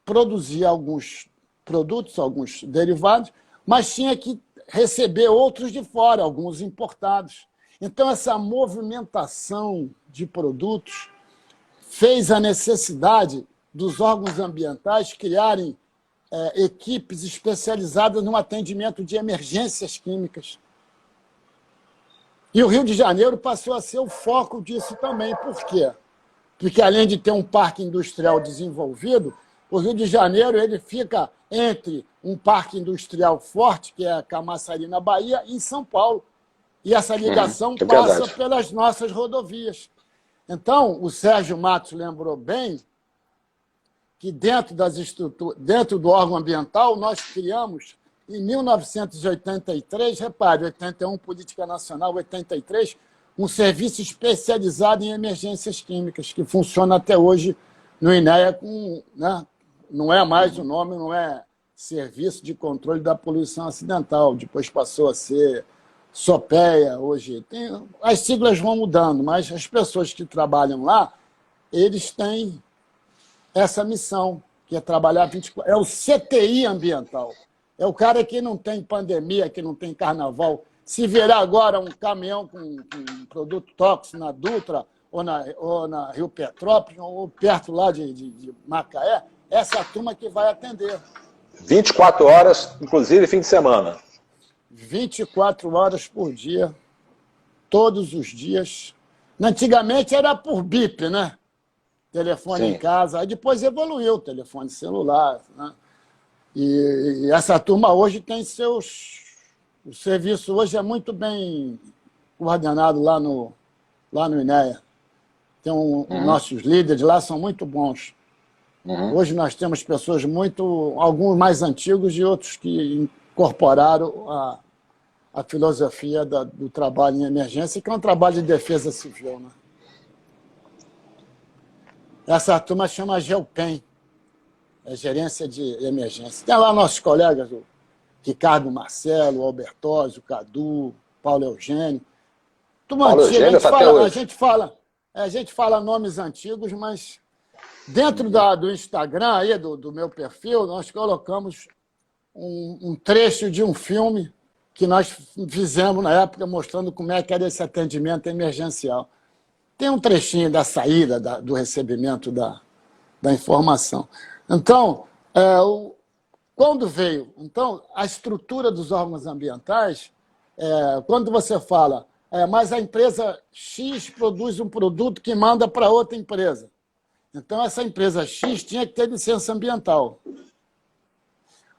produzia alguns produtos, alguns derivados, mas tinha que receber outros de fora, alguns importados. Então, essa movimentação de produtos fez a necessidade dos órgãos ambientais criarem equipes especializadas no atendimento de emergências químicas. E o Rio de Janeiro passou a ser o foco disso também. Por quê? Porque, além de ter um parque industrial desenvolvido, o Rio de Janeiro ele fica entre um parque industrial forte, que é a Camaçari, na Bahia, e em São Paulo. E essa ligação passa pelas nossas rodovias. Então, o Sérgio Matos lembrou bem que dentro do órgão ambiental, nós criamos, em 1983, repare, 81, Política Nacional, 83, um serviço especializado em emergências químicas, que funciona até hoje no INEA, né? Não é mais o nome, não é Serviço de Controle da Poluição Acidental, depois passou a ser SOPEA, hoje. As siglas vão mudando, mas as pessoas que trabalham lá, eles têm essa missão, que é trabalhar 24 horas. É o CTI ambiental. É o cara que não tem pandemia, que não tem carnaval. Se virar agora um caminhão com produto tóxico na Dutra, ou na Rio Petrópolis, ou perto lá de Macaé, essa é a turma que vai atender. 24 horas, inclusive fim de semana. 24 horas por dia, todos os dias. Antigamente era por bip, né? Telefone em casa. Aí depois evoluiu o telefone celular, né? E essa turma hoje tem seus... O serviço hoje é muito bem coordenado lá no INEA. Tem nossos líderes lá, são muito bons. Hoje nós temos pessoas alguns mais antigos e outros que incorporaram a filosofia do trabalho em emergência, que é um trabalho de defesa civil, né? Essa turma chama GELPEM, é Gerência de Emergência. Tem lá nossos colegas, o Ricardo Marcelo, o Albertosi, o Cadu, Paulo Eugênio. Paulo Eugênio está até hoje. A gente fala nomes antigos, mas dentro do Instagram, aí, do meu perfil, nós colocamos um trecho de um filme que nós fizemos na época, mostrando como é que era esse atendimento emergencial. Tem um trechinho da saída, do recebimento da informação. Então, quando veio a estrutura dos órgãos ambientais, quando você fala, mas a empresa X produz um produto que manda para outra empresa. Então, essa empresa X tinha que ter licença ambiental.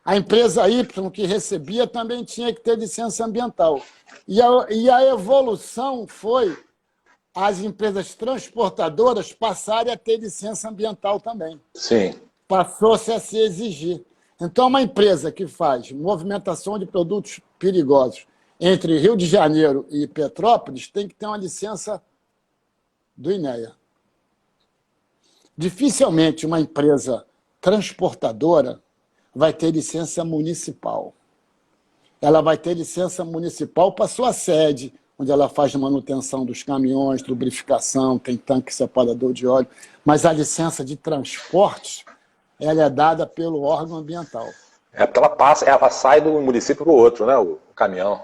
A empresa Y, que recebia, também tinha que ter licença ambiental. E a evolução foi as empresas transportadoras passarem a ter licença ambiental também. Sim. Passou-se a se exigir. Então, uma empresa que faz movimentação de produtos perigosos entre Rio de Janeiro e Petrópolis tem que ter uma licença do INEA. Dificilmente uma empresa transportadora vai ter licença municipal. Ela vai ter licença municipal para sua sede, onde ela faz manutenção dos caminhões, lubrificação, tem tanque separador de óleo, mas a licença de transporte ela é dada pelo órgão ambiental. Porque ela sai do município para o outro, né, o caminhão.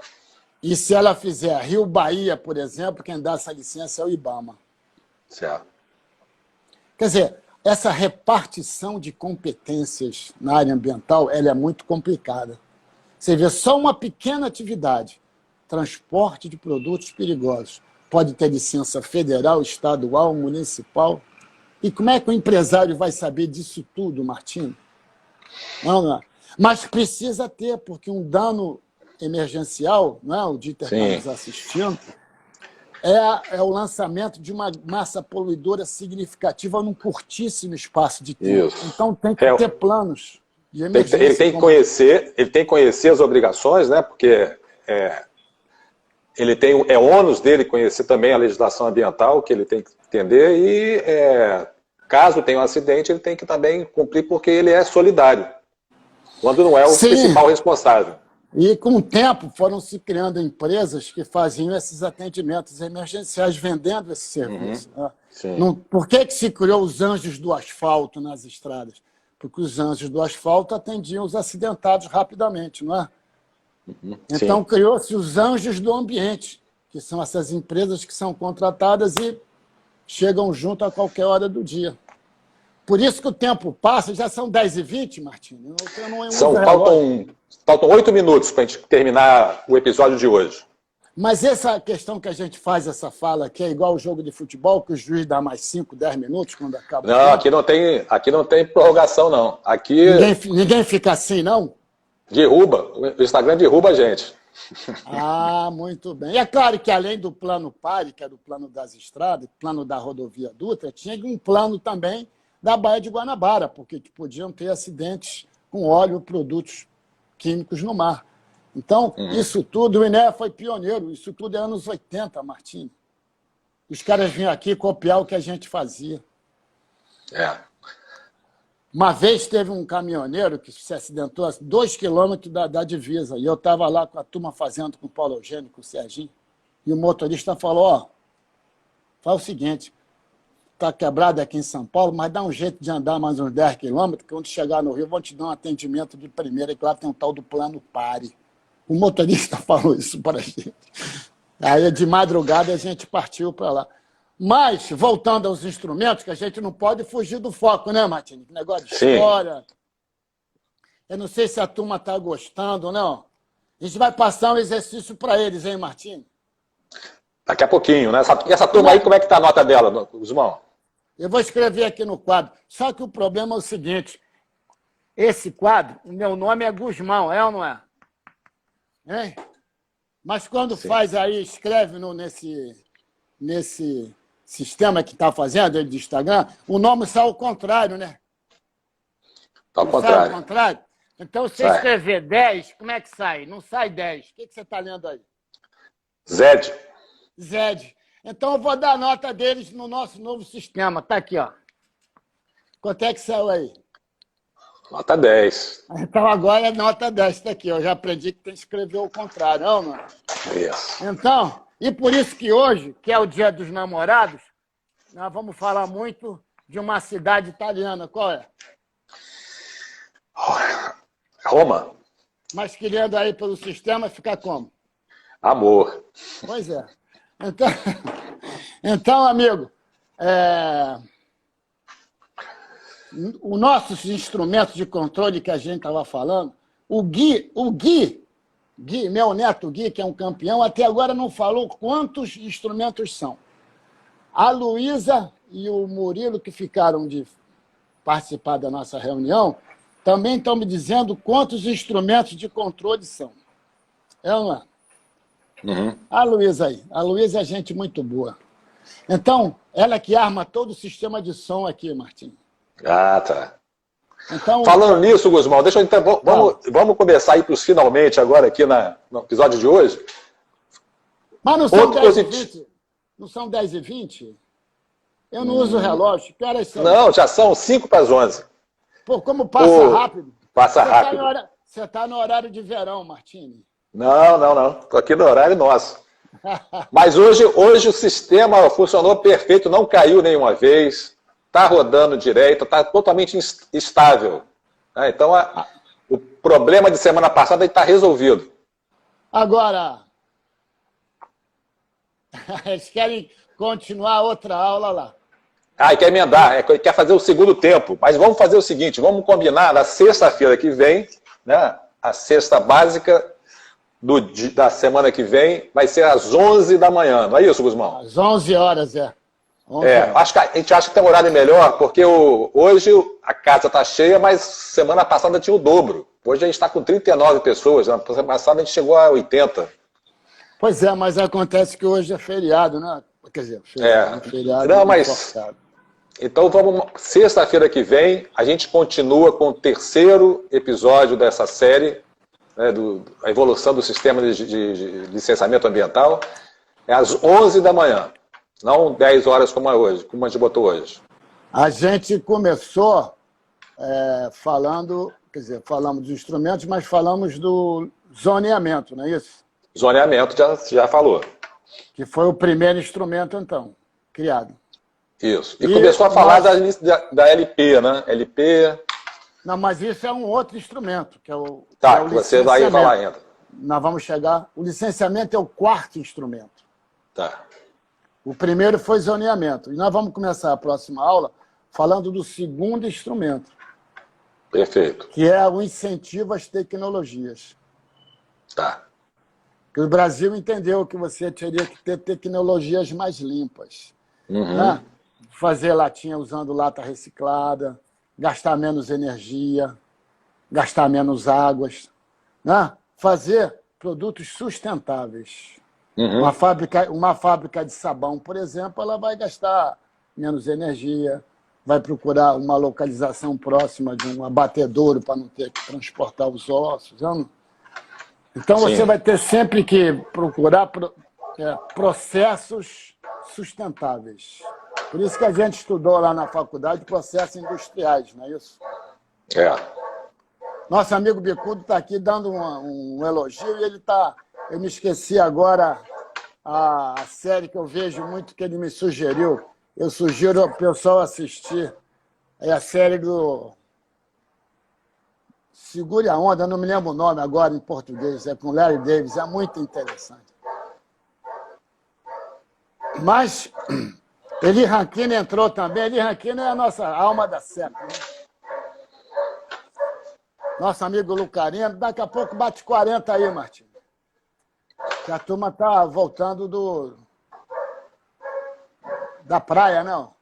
E se ela fizer Rio Bahia, por exemplo, quem dá essa licença é o IBAMA. Certo. Quer dizer, essa repartição de competências na área ambiental ela é muito complicada. Você vê só uma pequena atividade, transporte de produtos perigosos, pode ter licença federal, estadual, municipal. E como é que o empresário vai saber disso tudo, Martino? Não é? Mas precisa ter, porque um dano emergencial, não é? O Dieter está nos assistindo, é o lançamento de uma massa poluidora significativa num curtíssimo espaço de tempo. Isso. Então tem que ter planos de emergência. Ele tem que conhecer as obrigações, né? Porque ele tem, ônus dele conhecer também a legislação ambiental, que ele tem que entender, e caso tenha um acidente, ele tem que também cumprir, porque ele é solidário, quando não é o principal responsável. E com o tempo foram se criando empresas que faziam esses atendimentos emergenciais, vendendo esse serviço. Por que se criou os anjos do asfalto nas estradas? Porque os anjos do asfalto atendiam os acidentados rapidamente, não é? Então criou-se os anjos do ambiente, que são essas empresas que são contratadas e chegam junto a qualquer hora do dia. Por isso que o tempo passa, já são 10h20, Martino. Faltam 8 minutos para a gente terminar o episódio de hoje. Mas essa questão que a gente faz, essa fala aqui, é igual o jogo de futebol, que o juiz dá mais 5, 10 minutos quando acaba. Não, aqui não tem prorrogação, não. Aqui ninguém fica assim, não? Derruba. O Instagram derruba a gente. Ah, muito bem. E é claro que além do plano PARI, que era o plano das estradas, plano da rodovia Dutra, tinha um plano também da Baía de Guanabara, porque podiam ter acidentes com óleo, produtos químicos no mar. Então, isso tudo, o INEA foi pioneiro, isso tudo é anos 80, Martim. Os caras vinham aqui copiar o que a gente fazia. Uma vez teve um caminhoneiro que se acidentou a 2 quilômetros da divisa, e eu estava lá com a turma fazendo com o Paulo Eugênio, com o Serginho, e o motorista falou, faz o seguinte, está quebrado aqui em São Paulo, mas dá um jeito de andar mais uns 10 quilômetros, que quando chegar no Rio, vão te dar um atendimento de primeira, que lá tem um tal do plano PARI. O motorista falou isso para a gente. Aí, de madrugada, a gente partiu para lá. Mas, voltando aos instrumentos, que a gente não pode fugir do foco, né, Martins? Negócio de história. Eu não sei se a turma está gostando, não. A gente vai passar um exercício para eles, hein, Martins? Daqui a pouquinho, né? Essa turma aí, como é que está a nota dela, Guzmão? Eu vou escrever aqui no quadro. Só que o problema é o seguinte. Esse quadro, o meu nome é Guzmão, é ou não é? Hein? Mas quando faz aí, escreve nesse sistema que está fazendo, ele de Instagram, o nome sai ao contrário, né? Está ao contrário. Sai ao contrário? Então, se você escrever 10, como é que sai? Não sai 10. O que você está lendo aí? Zed. Zed. Então, eu vou dar a nota deles no nosso novo sistema. Está aqui, ó. Quanto é que saiu aí? Nota 10. Então, agora é nota 10. Está aqui. Eu já aprendi que tem que escrever o contrário, não, mano? Isso. Então, e por isso que hoje, que é o Dia dos Namorados, nós vamos falar muito de uma cidade italiana. Qual é? Roma. Mas querendo aí pelo sistema, fica como? Amor. Pois é. Então amigo, os nossos instrumentos de controle que a gente estava falando, o Gui, meu neto Gui, que é um campeão, até agora não falou quantos instrumentos são. A Luísa e o Murilo, que ficaram de participar da nossa reunião, também estão me dizendo quantos instrumentos de controle são. É ou não é? A Luísa aí. A Luísa é gente muito boa. Então, ela que arma todo o sistema de som aqui, Martim. Ah, tá. Então, falando nisso, Guzmão, deixa eu então, vamos começar aí para os finalmente agora aqui no episódio de hoje. Mas não são 10h20? Não são 10h20? Eu não uso relógio. Que horas são? Não, já são 5:11. Pô, como passa rápido? Passa rápido. Você está no horário de verão, Martini. Não. Estou aqui no horário nosso. Mas hoje o sistema funcionou perfeito, não caiu nenhuma vez, está rodando direito, está totalmente estável. Então, o problema de semana passada está resolvido. Agora, Eles querem continuar outra aula lá. Ah, e quer emendar, quer fazer o segundo tempo. Mas vamos fazer o seguinte, vamos combinar na sexta-feira que vem, né, a sexta básica da semana que vem vai ser às 11 da manhã, não é isso, Guzmão? Às 11 horas, 11 horas. Acho que a gente acha que tem um horário melhor, porque hoje a casa está cheia, mas semana passada tinha o dobro. Hoje a gente está com 39 pessoas, na semana passada a gente chegou a 80. Pois é, mas acontece que hoje é feriado, né? Quer dizer, feriado não, mas forçado. Então vamos, sexta-feira que vem, a gente continua com o terceiro episódio dessa série, né, a evolução do sistema de licenciamento ambiental, é às 11 da manhã, não 10 horas como é hoje, como a gente botou hoje. A gente começou falando, quer dizer, falamos dos instrumentos, mas falamos do zoneamento, não é isso? Zoneamento já falou. Que foi o primeiro instrumento, então, criado. Isso. E começou a falar da LP, né? LP... Não, mas isso é um outro instrumento, que é o Tá, que é o você vai falar ainda. Nós vamos chegar... O licenciamento é o quarto instrumento. Tá. O primeiro foi zoneamento. E nós vamos começar a próxima aula falando do segundo instrumento. Perfeito. Que é o incentivo às tecnologias. Tá. Que o Brasil entendeu que você teria que ter tecnologias mais limpas. Uhum. Né? Fazer latinha usando lata reciclada, gastar menos energia, gastar menos águas, né? Fazer produtos sustentáveis. Uhum. Uma fábrica de sabão, por exemplo, ela vai gastar menos energia, vai procurar uma localização próxima de um abatedouro para não ter que transportar os ossos. Não? Então, Sim. Você vai ter sempre que procurar processos sustentáveis. Por isso que a gente estudou lá na faculdade processos industriais, não é isso? É. Nosso amigo Bicudo está aqui dando um elogio e ele está... Eu me esqueci agora a série que eu vejo muito que ele me sugeriu. Eu sugiro ao pessoal assistir. É a série do... Segure a Onda, não me lembro o nome agora em português, é com Larry Davis, é muito interessante. Mas Eli Rankine entrou também. Eli Rankine é a nossa alma da século. Né? Nosso amigo Lucarino, daqui a pouco bate 40 aí, Martinho. Que a turma está voltando da praia, não?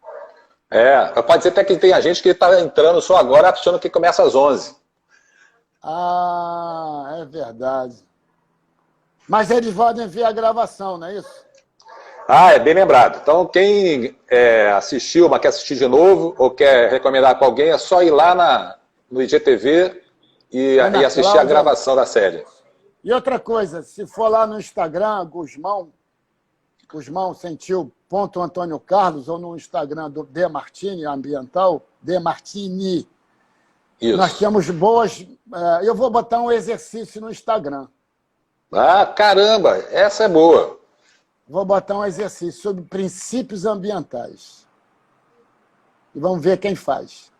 Pode ser até que tem gente que está entrando só agora achando que começa às 11. Ah, é verdade. Mas eles podem ver a gravação, não é isso? Ah, é bem lembrado. Então, quem assistiu, mas quer assistir de novo, ou quer recomendar para alguém, é só ir lá no IGTV e assistir a gravação da série. E outra coisa, se for lá no Instagram, Guzmão Sentiu, Antônio Carlos, ou no Instagram do De Martini Ambiental, De Martini, isso. Nós temos boas... eu vou botar um exercício no Instagram. Ah, caramba, essa é boa. Vou botar um exercício sobre princípios ambientais. E vamos ver quem faz.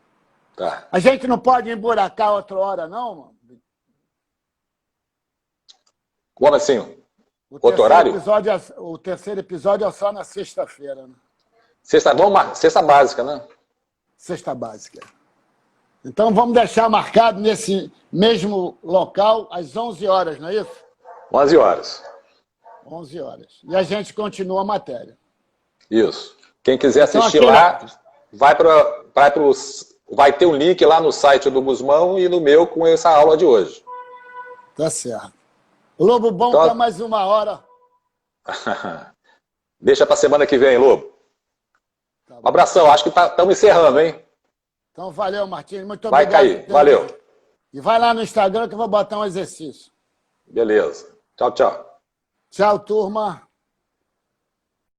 Tá. A gente não pode emburacar outra hora, não, mano? Como assim? Outro horário? O terceiro episódio é só na sexta-feira. Né? Sexta básica, né? Sexta básica. Então vamos deixar marcado nesse mesmo local às 11 horas, não é isso? 11 horas. 11 horas. E a gente continua a matéria. Isso. Quem quiser assistir lá, vai ter um link lá no site do Guzmão e no meu com essa aula de hoje. Tá certo. Lobo Bom então... para mais uma hora. Deixa para semana que vem, Lobo. Tá, um abração. Acho que estamos encerrando, hein? Então, valeu, Martins. Muito obrigado. Vai cair. Valeu. E vai lá no Instagram que eu vou botar um exercício. Beleza. Tchau, tchau. Tchau, turma.